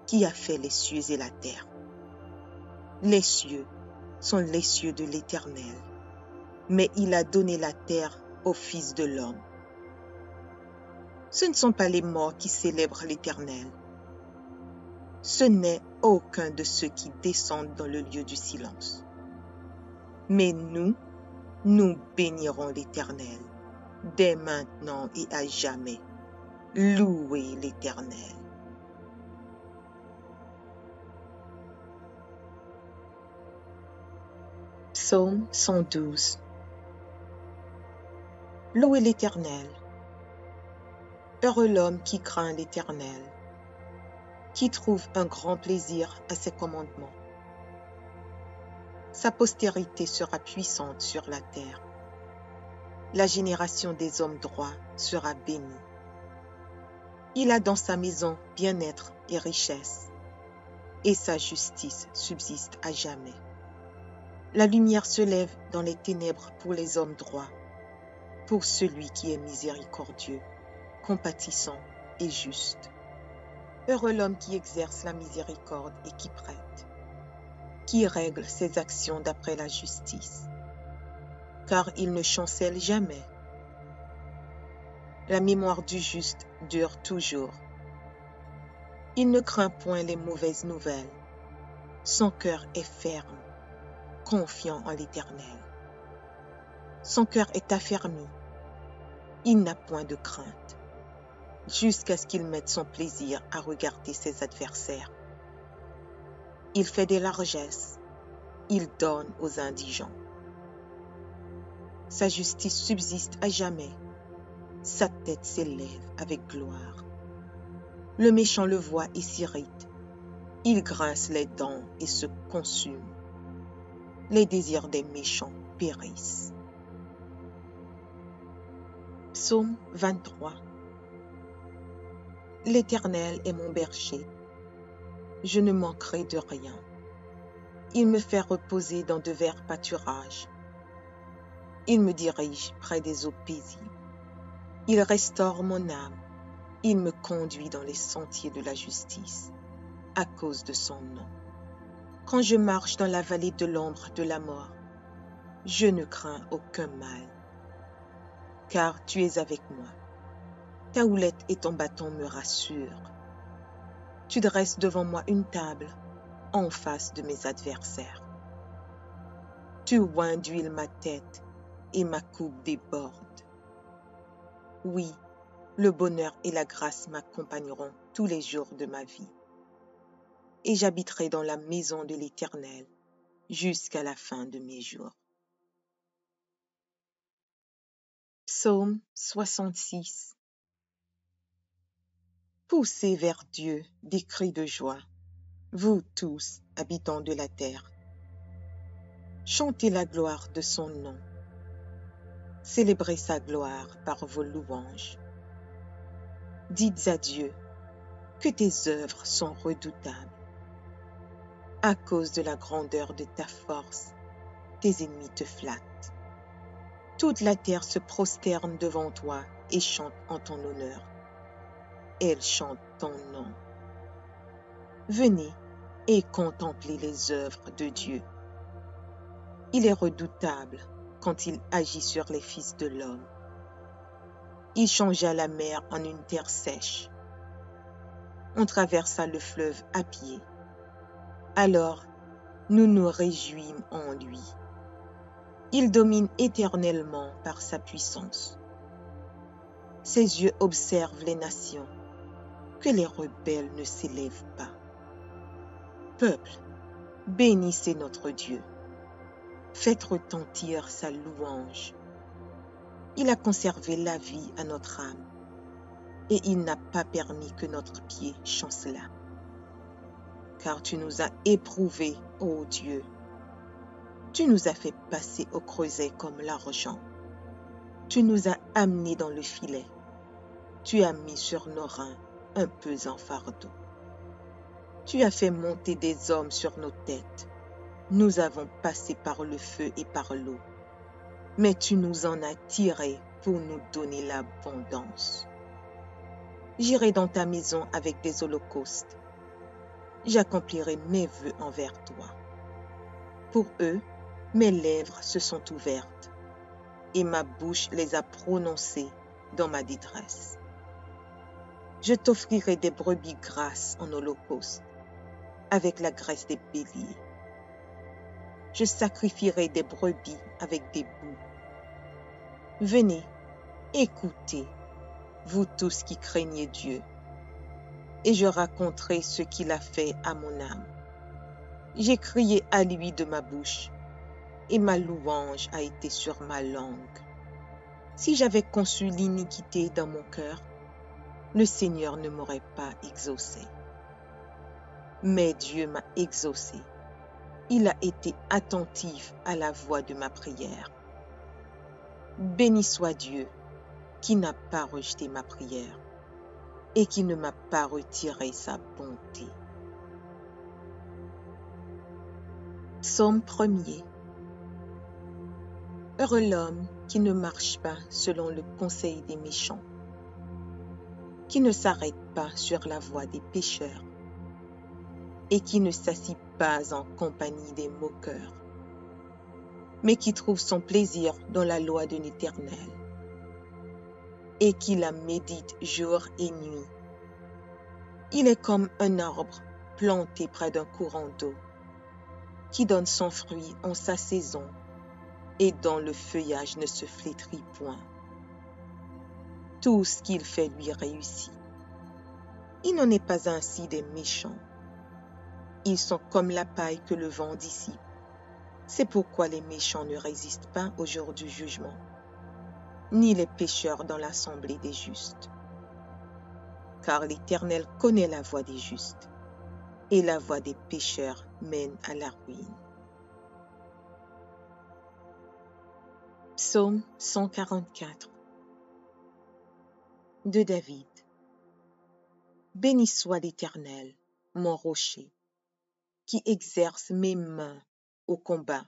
qui a fait les cieux et la terre. Les cieux sont les cieux de l'Éternel, mais il a donné la terre au Fils de l'homme. Ce ne sont pas les morts qui célèbrent l'Éternel. Ce n'est aucun de ceux qui descendent dans le lieu du silence. Mais nous bénirons l'Éternel, dès maintenant et à jamais. Louez l'Éternel. Psaume 112. Louez l'Éternel. Heureux l'homme qui craint l'Éternel, qui trouve un grand plaisir à ses commandements. Sa postérité sera puissante sur la terre. La génération des hommes droits sera bénie. Il a dans sa maison bien-être et richesse, et sa justice subsiste à jamais. La lumière se lève dans les ténèbres pour les hommes droits, pour celui qui est miséricordieux, compatissant et juste. Heureux l'homme qui exerce la miséricorde et qui prête, qui règle ses actions d'après la justice, car il ne chancelle jamais. La mémoire du juste dure toujours. Il ne craint point les mauvaises nouvelles, Son cœur est ferme, confiant en l'Éternel. Son cœur est affermi. Il n'a point de crainte, jusqu'à ce qu'il mette son plaisir à regarder ses adversaires. Il fait des largesses, il donne aux indigents. Sa justice subsiste à jamais, sa tête s'élève avec gloire. Le méchant le voit et s'irrite, il grince les dents et se consume. Les désirs des méchants périssent. Psaume 23. L'Éternel est mon berger, je ne manquerai de rien. Il me fait reposer dans de verts pâturages. Il me dirige près des eaux paisibles. Il restaure mon âme. Il me conduit dans les sentiers de la justice, à cause de son nom. Quand je marche dans la vallée de l'ombre de la mort, je ne crains aucun mal, car tu es avec moi. Ta houlette et ton bâton me rassurent. Tu dresses devant moi une table en face de mes adversaires. Tu oins d'huile ma tête et ma coupe déborde. Oui, le bonheur et la grâce m'accompagneront tous les jours de ma vie. Et j'habiterai dans la maison de l'Éternel jusqu'à la fin de mes jours. Psaume 66. Poussez vers Dieu des cris de joie, vous tous, habitants de la terre. Chantez la gloire de son nom. Célébrez sa gloire par vos louanges. Dites à Dieu que tes œuvres sont redoutables. À cause de la grandeur de ta force, tes ennemis te flattent. Toute la terre se prosterne devant toi et chante en ton honneur. Elle chante ton nom. Venez et contemplez les œuvres de Dieu. Il est redoutable quand il agit sur les fils de l'homme. Il changea la mer en une terre sèche. On traversa le fleuve à pied. Alors, nous nous réjouîmes en lui. Il domine éternellement par sa puissance. Ses yeux observent les nations, que les rebelles ne s'élèvent pas. Peuple, bénissez notre Dieu. Faites retentir sa louange. Il a conservé la vie à notre âme, et il n'a pas permis que notre pied chancelât. Car tu nous as éprouvés, ô Dieu. Tu nous as fait passer au creuset comme l'argent. Tu nous as amenés dans le filet. Tu as mis sur nos reins un pesant fardeau. Tu as fait monter des hommes sur nos têtes. Nous avons passé par le feu et par l'eau. Mais tu nous en as tirés pour nous donner l'abondance. J'irai dans ta maison avec des holocaustes. J'accomplirai mes vœux envers toi. Pour eux, mes lèvres se sont ouvertes et ma bouche les a prononcées dans ma détresse. Je t'offrirai des brebis grasses en holocauste, avec la graisse des béliers. Je sacrifierai des brebis avec des boucs. Venez, écoutez, vous tous qui craignez Dieu, et je raconterai ce qu'il a fait à mon âme. J'ai crié à lui de ma bouche, et ma louange a été sur ma langue. Si j'avais conçu l'iniquité dans mon cœur, le Seigneur ne m'aurait pas exaucé. Mais Dieu m'a exaucé. Il a été attentif à la voix de ma prière. Béni soit Dieu, qui n'a pas rejeté ma prière et qui ne m'a pas retiré sa bonté. Psaume 1er. Heureux l'homme qui ne marche pas selon le conseil des méchants, qui ne s'arrête pas sur la voie des pécheurs et qui ne s'assit pas en compagnie des moqueurs, mais qui trouve son plaisir dans la loi de l'Éternel et qui la médite jour et nuit. Il est comme un arbre planté près d'un courant d'eau qui donne son fruit en sa saison et dont le feuillage ne se flétrit point. Tout ce qu'il fait lui réussit. Il n'en est pas ainsi des méchants. Ils sont comme la paille que le vent dissipe. C'est pourquoi les méchants ne résistent pas au jour du jugement, ni les pécheurs dans l'assemblée des justes. Car l'Éternel connaît la voie des justes, et la voie des pécheurs mène à la ruine. Psaume 144 de David. Béni soit l'Éternel, mon rocher, qui exerce mes mains au combat,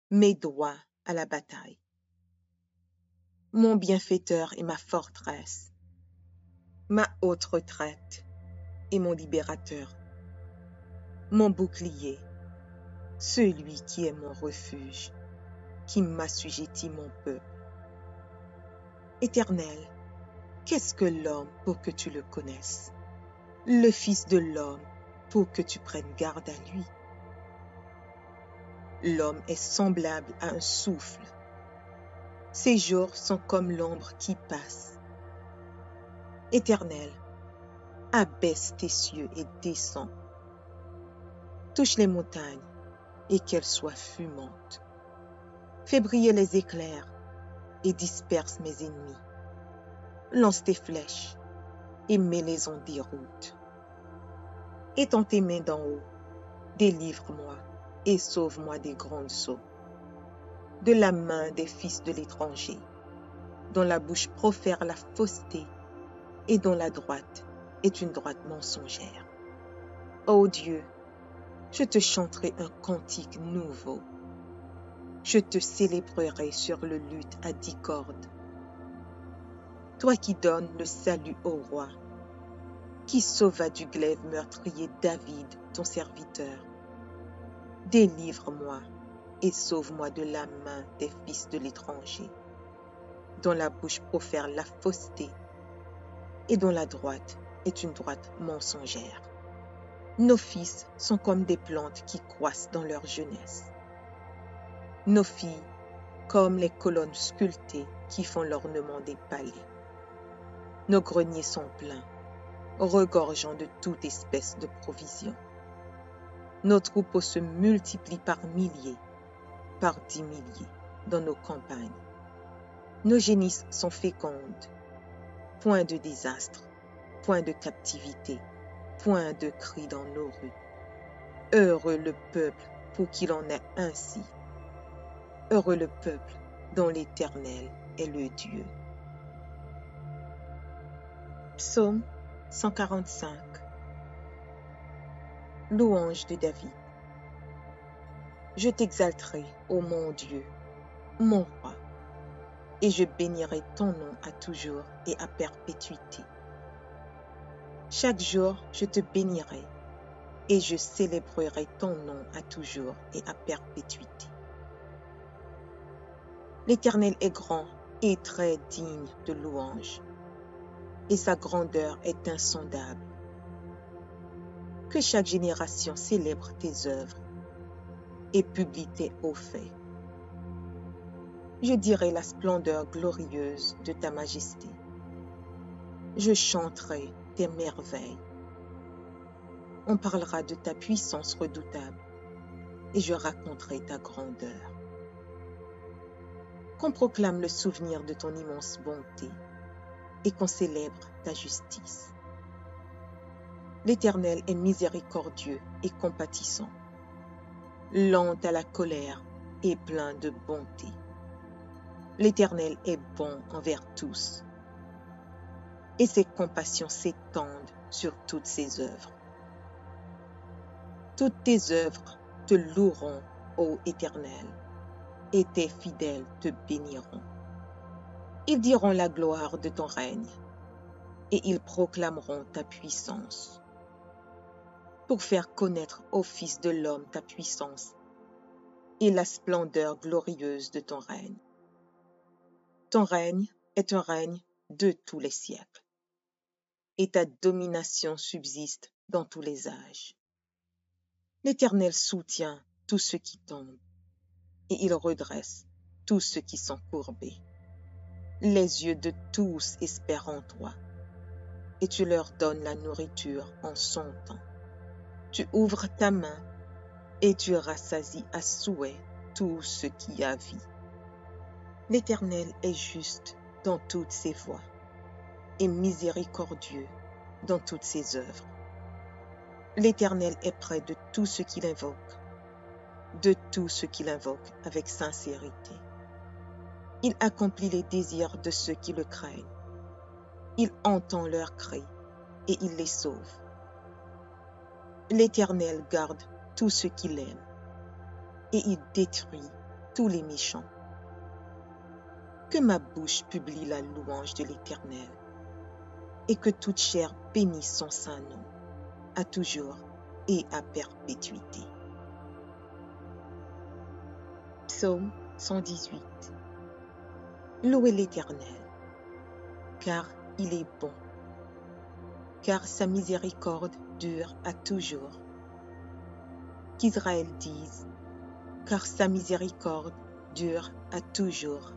mes doigts à la bataille. Mon bienfaiteur et ma forteresse, ma haute retraite et mon libérateur, mon bouclier, celui qui est mon refuge, qui m'assujettit mon peuple. Éternel, qu'est-ce que l'homme pour que tu le connaisses? Le Fils de l'homme pour que tu prennes garde à lui. L'homme est semblable à un souffle. Ses jours sont comme l'ombre qui passe. Éternel, abaisse tes cieux et descends. Touche les montagnes et qu'elles soient fumantes. Fais briller les éclairs et disperse mes ennemis. Lance tes flèches et mets-les en déroute. Étends tes mains d'en haut, délivre-moi et sauve-moi des grandes eaux, de la main des fils de l'étranger, dont la bouche profère la fausseté et dont la droite est une droite mensongère. Ô Dieu, je te chanterai un cantique nouveau. Je te célébrerai sur le luth à 10 cordes. Toi qui donnes le salut au roi, qui sauva du glaive meurtrier David, ton serviteur. Délivre-moi et sauve-moi de la main des fils de l'étranger, dont la bouche profère la fausseté et dont la droite est une droite mensongère. Nos fils sont comme des plantes qui croissent dans leur jeunesse. Nos filles comme les colonnes sculptées qui font l'ornement des palais. Nos greniers sont pleins, regorgeant de toute espèce de provisions. Nos troupeaux se multiplient par milliers, par 10 milliers dans nos campagnes. Nos génisses sont fécondes. Point de désastre, point de captivité, point de cris dans nos rues. Heureux le peuple pour qu'il en ait ainsi. Heureux le peuple dont l'Éternel est le Dieu. Psaume 145. Louange de David. Je t'exalterai, ô mon Dieu, mon roi, et je bénirai ton nom à toujours et à perpétuité. Chaque jour, je te bénirai, et je célébrerai ton nom à toujours et à perpétuité. L'Éternel est grand et très digne de louange, et sa grandeur est insondable. Que chaque génération célèbre tes œuvres et publie tes hauts faits. Je dirai la splendeur glorieuse de ta majesté. Je chanterai tes merveilles. On parlera de ta puissance redoutable et je raconterai ta grandeur. Qu'on proclame le souvenir de ton immense bonté et qu'on célèbre ta justice. L'Éternel est miséricordieux et compatissant, lent à la colère et plein de bonté. L'Éternel est bon envers tous, et ses compassions s'étendent sur toutes ses œuvres. Toutes tes œuvres te loueront, ô Éternel, et tes fidèles te béniront. Ils diront la gloire de ton règne, et ils proclameront ta puissance, pour faire connaître au Fils de l'homme ta puissance et la splendeur glorieuse de ton règne. Ton règne est un règne de tous les siècles, et ta domination subsiste dans tous les âges. L'Éternel soutient tous ceux qui tombent, et il redresse tous ceux qui sont courbés. Les yeux de tous espèrent en toi, et tu leur donnes la nourriture en son temps. Tu ouvres ta main, et tu rassasies à souhait tout ce qui a vie. L'Éternel est juste dans toutes ses voies, et miséricordieux dans toutes ses œuvres. L'Éternel est près de tous ceux qui l'invoquent, avec sincérité. Il accomplit les désirs de ceux qui le craignent. Il entend leurs cris et il les sauve. L'Éternel garde tous ceux qui l'aiment et il détruit tous les méchants. Que ma bouche publie la louange de l'Éternel et que toute chair bénisse son saint nom, à toujours et à perpétuité. Psaume 118. Louez l'Éternel, car il est bon, car sa miséricorde dure à toujours. Qu'Israël dise, car sa miséricorde dure à toujours.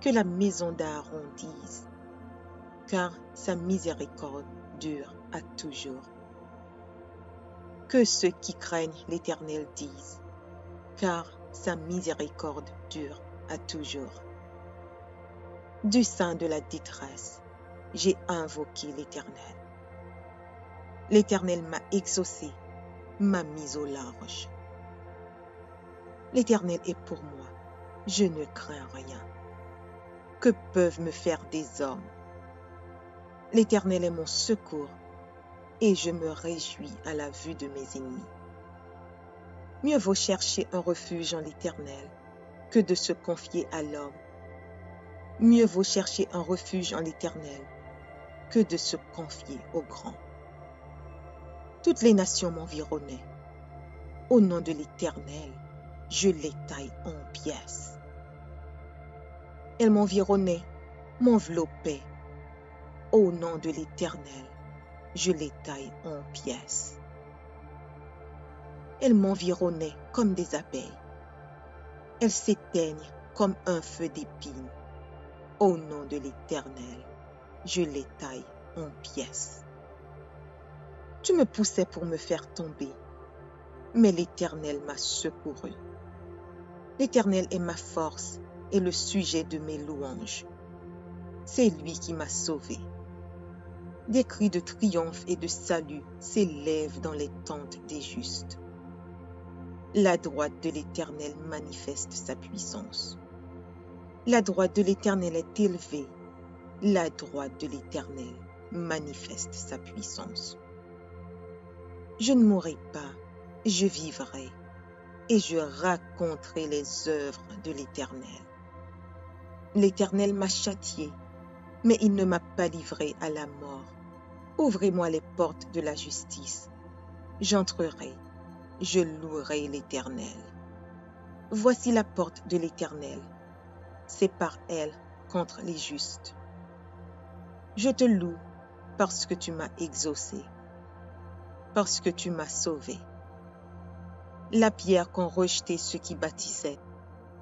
Que la maison d'Aaron dise, car sa miséricorde dure à toujours. Que ceux qui craignent l'Éternel disent, car sa miséricorde dure à toujours. Du sein de la détresse, j'ai invoqué l'Éternel. L'Éternel m'a exaucé, m'a mis au large. L'Éternel est pour moi, je ne crains rien. Que peuvent me faire des hommes? L'Éternel est mon secours, et je me réjouis à la vue de mes ennemis. Mieux vaut chercher un refuge en l'Éternel que de se confier à l'homme. Mieux vaut chercher un refuge en l'Éternel que de se confier au grand. Toutes les nations m'environnaient. Au nom de l'Éternel, je les taille en pièces. Elles m'environnaient, m'enveloppaient. Au nom de l'Éternel, je les taille en pièces. Elles m'environnaient comme des abeilles. Elles s'éteignent comme un feu d'épines. Au nom de l'Éternel, je les taille en pièces. Tu me poussais pour me faire tomber, mais l'Éternel m'a secouru. L'Éternel est ma force et le sujet de mes louanges. C'est lui qui m'a sauvé. Des cris de triomphe et de salut s'élèvent dans les tentes des justes. La droite de l'Éternel manifeste sa puissance. La droite de l'Éternel est élevée. La droite de l'Éternel manifeste sa puissance. Je ne mourrai pas, je vivrai, et je raconterai les œuvres de l'Éternel. L'Éternel m'a châtié, mais il ne m'a pas livré à la mort. Ouvrez-moi les portes de la justice. J'entrerai, je louerai l'Éternel. Voici la porte de l'Éternel. C'est par elle contre les justes. Je te loue parce que tu m'as exaucé, parce que tu m'as sauvé. La pierre qu'ont rejetée ceux qui bâtissaient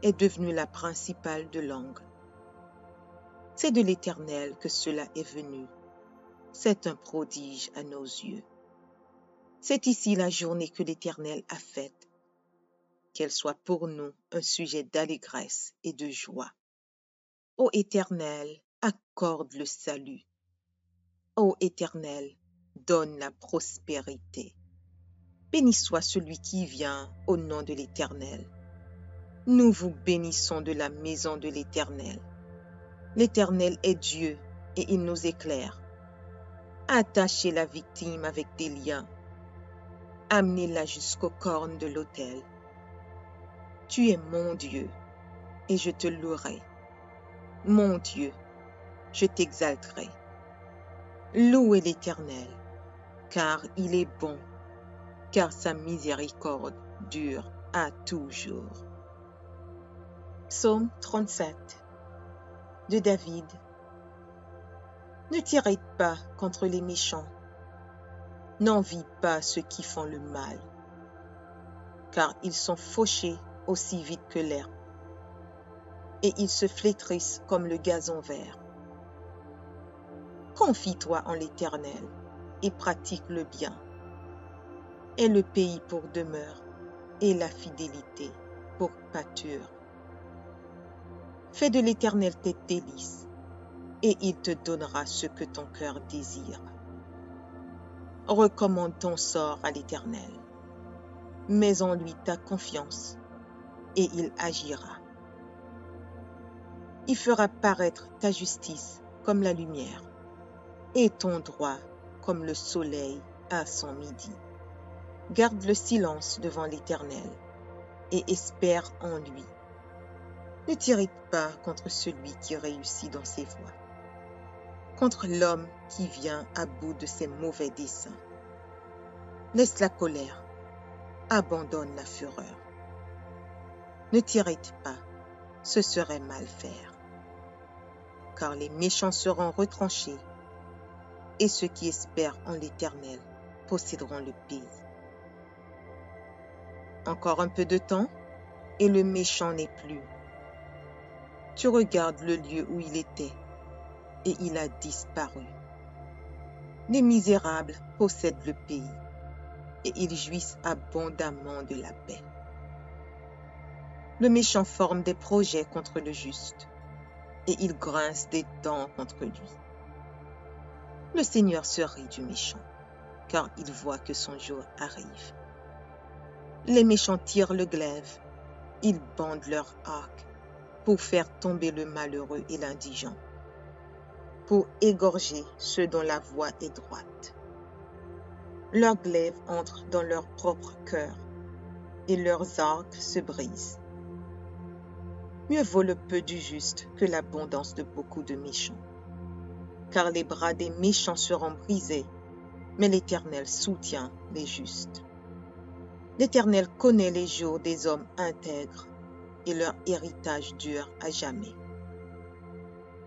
est devenue la principale de l'angle. C'est de l'Éternel que cela est venu. C'est un prodige à nos yeux. C'est ici la journée que l'Éternel a faite. Qu'elle soit pour nous un sujet d'allégresse et de joie. Ô Éternel, accorde le salut. Ô Éternel, donne la prospérité. Béni soit celui qui vient au nom de l'Éternel. Nous vous bénissons de la maison de l'Éternel. L'Éternel est Dieu et il nous éclaire. Attachez la victime avec des liens. Amenez-la jusqu'aux cornes de l'autel. Tu es mon Dieu et je te louerai. Mon Dieu, je t'exalterai. Louez l'Éternel, car il est bon, car sa miséricorde dure à toujours. Psaume 37 de David. Ne t'irrite pas contre les méchants, n'envie pas ceux qui font le mal. car ils sont fauchés aussi vite que l'herbe, et ils se flétrissent comme le gazon vert. Confie-toi en l'Éternel et pratique le bien. Aie le pays pour demeure et la fidélité pour pâture. Fais de l'Éternel tes délices, et il te donnera ce que ton cœur désire. Recommande ton sort à l'Éternel. Mets en lui ta confiance, et il agira. Il fera paraître ta justice comme la lumière, et ton droit comme le soleil à son midi. Garde le silence devant l'Éternel, et espère en lui. Ne t'irrite pas contre celui qui réussit dans ses voies, contre l'homme qui vient à bout de ses mauvais desseins. Laisse la colère, abandonne la fureur. Ne t'irrite pas, ce serait mal faire. Car les méchants seront retranchés, et ceux qui espèrent en l'Éternel posséderont le pays. Encore un peu de temps, et le méchant n'est plus. Tu regardes le lieu où il était, et il a disparu. Les misérables possèdent le pays, et ils jouissent abondamment de la paix. Le méchant forme des projets contre le juste, et il grince des dents contre lui. Le Seigneur se rit du méchant, car il voit que son jour arrive. Les méchants tirent le glaive, ils bandent leur arc pour faire tomber le malheureux et l'indigent, pour égorger ceux dont la voie est droite. Leurs glaives entrent dans leur propre cœur, et leurs arcs se brisent. Mieux vaut le peu du juste que l'abondance de beaucoup de méchants. Car les bras des méchants seront brisés, mais l'Éternel soutient les justes. L'Éternel connaît les jours des hommes intègres, et leur héritage dure à jamais.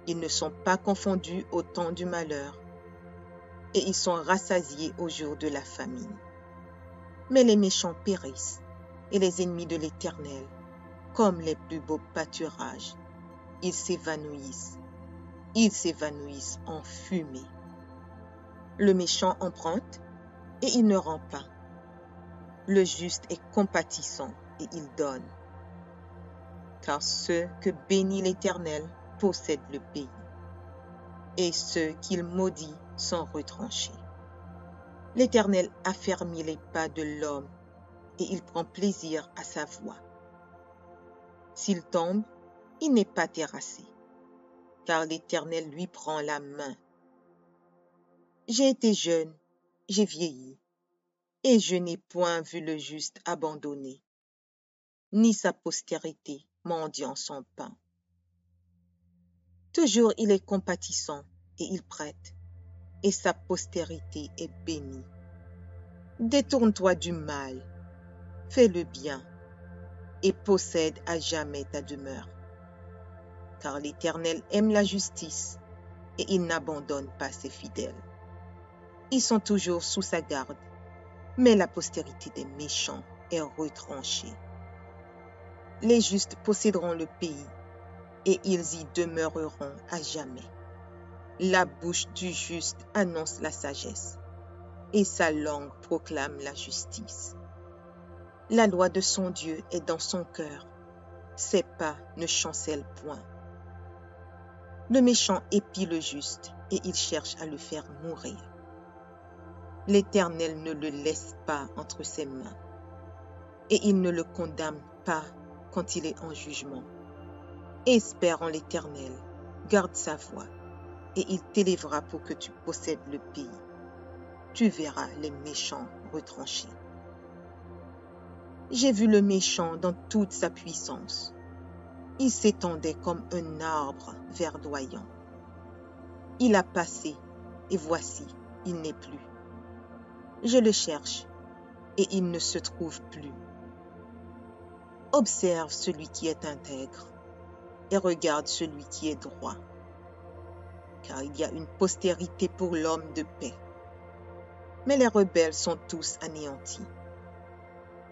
Ils ne sont pas confondus au temps du malheur, et ils sont rassasiés au jour de la famine. Mais les méchants périssent, et les ennemis de l'Éternel, comme les plus beaux pâturages, ils s'évanouissent en fumée. Le méchant emprunte, et il ne rend pas. Le juste est compatissant, et il donne. Car ceux que bénit l'Éternel possèdent le pays, et ceux qu'il maudit sont retranchés. L'Éternel affermit les pas de l'homme, et il prend plaisir à sa voie. S'il tombe, il n'est pas terrassé, car l'Éternel lui prend la main. J'ai été jeune, j'ai vieilli, et je n'ai point vu le juste abandonné, ni sa postérité mendiant son pain. Toujours il est compatissant, et il prête, et sa postérité est bénie. Détourne-toi du mal, fais le bien, et possède à jamais ta demeure. Car l'Éternel aime la justice, et il n'abandonne pas ses fidèles. Ils sont toujours sous sa garde, mais la postérité des méchants est retranchée. Les justes posséderont le pays, et ils y demeureront à jamais. La bouche du juste annonce la sagesse, et sa langue proclame la justice. La loi de son Dieu est dans son cœur, ses pas ne chancellent point. Le méchant épie le juste, et il cherche à le faire mourir. L'Éternel ne le laisse pas entre ses mains, et il ne le condamne pas quand il est en jugement. Espère en l'Éternel, garde sa voie, et il t'élèvera pour que tu possèdes le pays. Tu verras les méchants retranchés. J'ai vu le méchant dans toute sa puissance. Il s'étendait comme un arbre verdoyant. Il a passé, et voici, il n'est plus. Je le cherche, et il ne se trouve plus. Observe celui qui est intègre, et regarde celui qui est droit. Car il y a une postérité pour l'homme de paix. Mais les rebelles sont tous anéantis.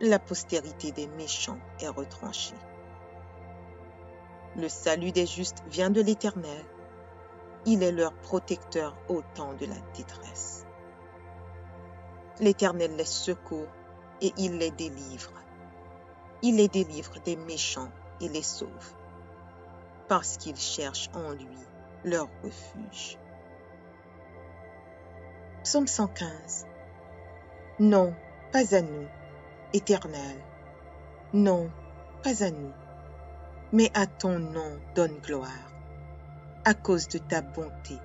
la postérité des méchants est retranchée. Le salut des justes vient de l'Éternel. Il est leur protecteur au temps de la détresse. L'Éternel les secourt et il les délivre. Il les délivre des méchants et les sauve, parce qu'ils cherchent en lui leur refuge. Psaume 115. Non, pas à nous, Éternel. Non, pas à nous, mais à ton nom donne gloire, à cause de ta bonté,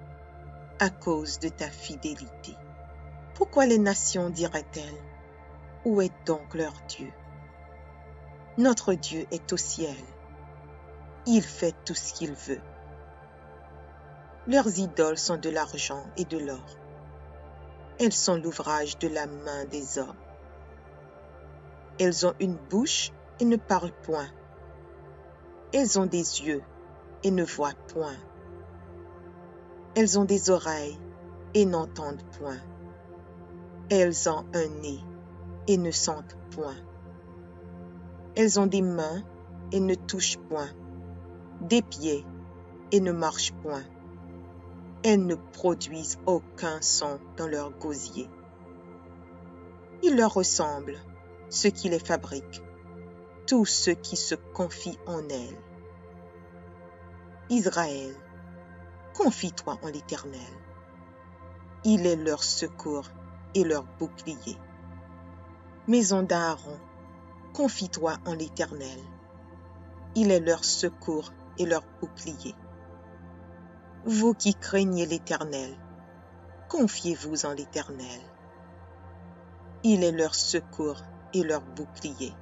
à cause de ta fidélité. Pourquoi les nations diraient-elles, où est donc leur Dieu? Notre Dieu est au ciel. Il fait tout ce qu'il veut. Leurs idoles sont de l'argent et de l'or. Elles sont l'ouvrage de la main des hommes. Elles ont une bouche et ne parlent point. Elles ont des yeux et ne voient point. Elles ont des oreilles et n'entendent point. Elles ont un nez et ne sentent point. Elles ont des mains et ne touchent point, des pieds et ne marchent point. Elles ne produisent aucun son dans leur gosier. Il leur ressemble, ceux qui les fabriquent, tous ceux qui se confient en elles. Israël, confie-toi en l'Éternel. Il est leur secours et leur bouclier. Maison d'Aaron, confie-toi en l'Éternel. Il est leur secours et leur bouclier. Vous qui craignez l'Éternel, confiez-vous en l'Éternel. Il est leur secours et leur bouclier.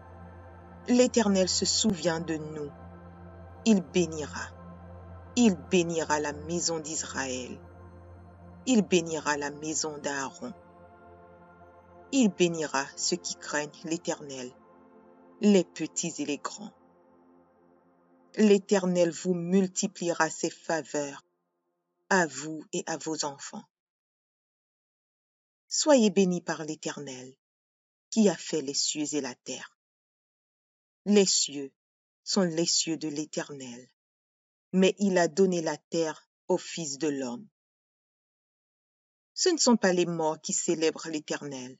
L'Éternel se souvient de nous. Il bénira la maison d'Israël. Il bénira la maison d'Aaron. Il bénira ceux qui craignent l'Éternel, les petits et les grands. L'Éternel vous multipliera ses faveurs, à vous et à vos enfants. Soyez bénis par l'Éternel, qui a fait les cieux et la terre. Les cieux sont les cieux de l'Éternel, mais il a donné la terre au Fils de l'homme. Ce ne sont pas les morts qui célèbrent l'Éternel.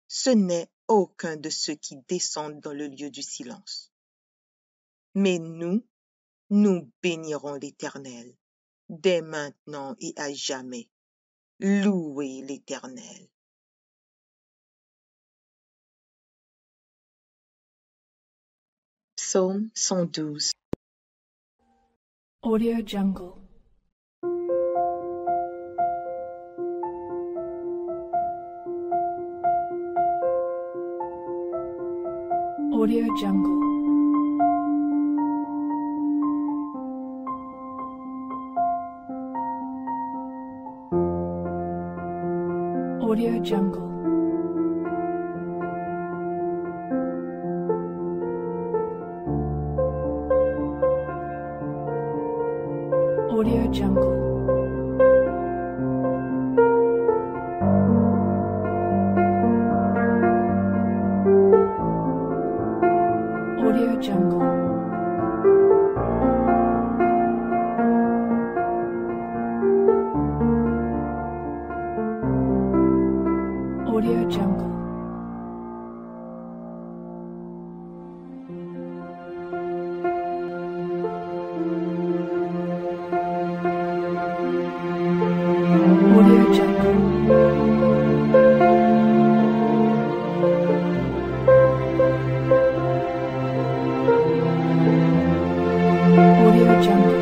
Ce n'est aucun de ceux qui descendent dans le lieu du silence. Mais nous bénirons l'Éternel, dès maintenant et à jamais. Louez l'Éternel. Psaume 112. Audio Jungle. Audio Jungle. Audio Jungle. Audio Jungle. Audio Jungle. Audio Jungle. Audio Jungle.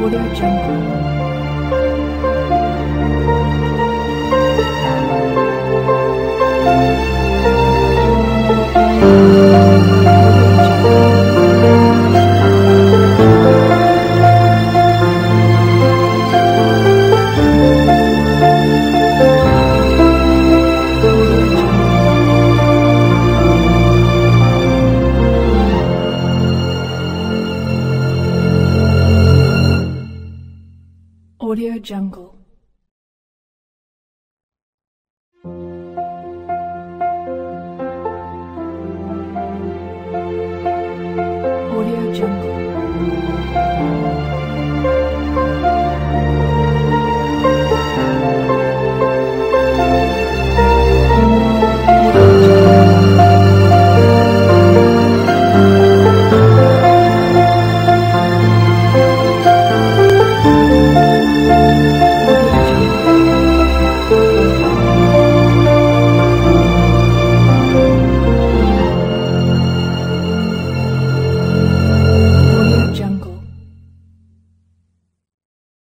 Audio Jungle. Audio Jungle.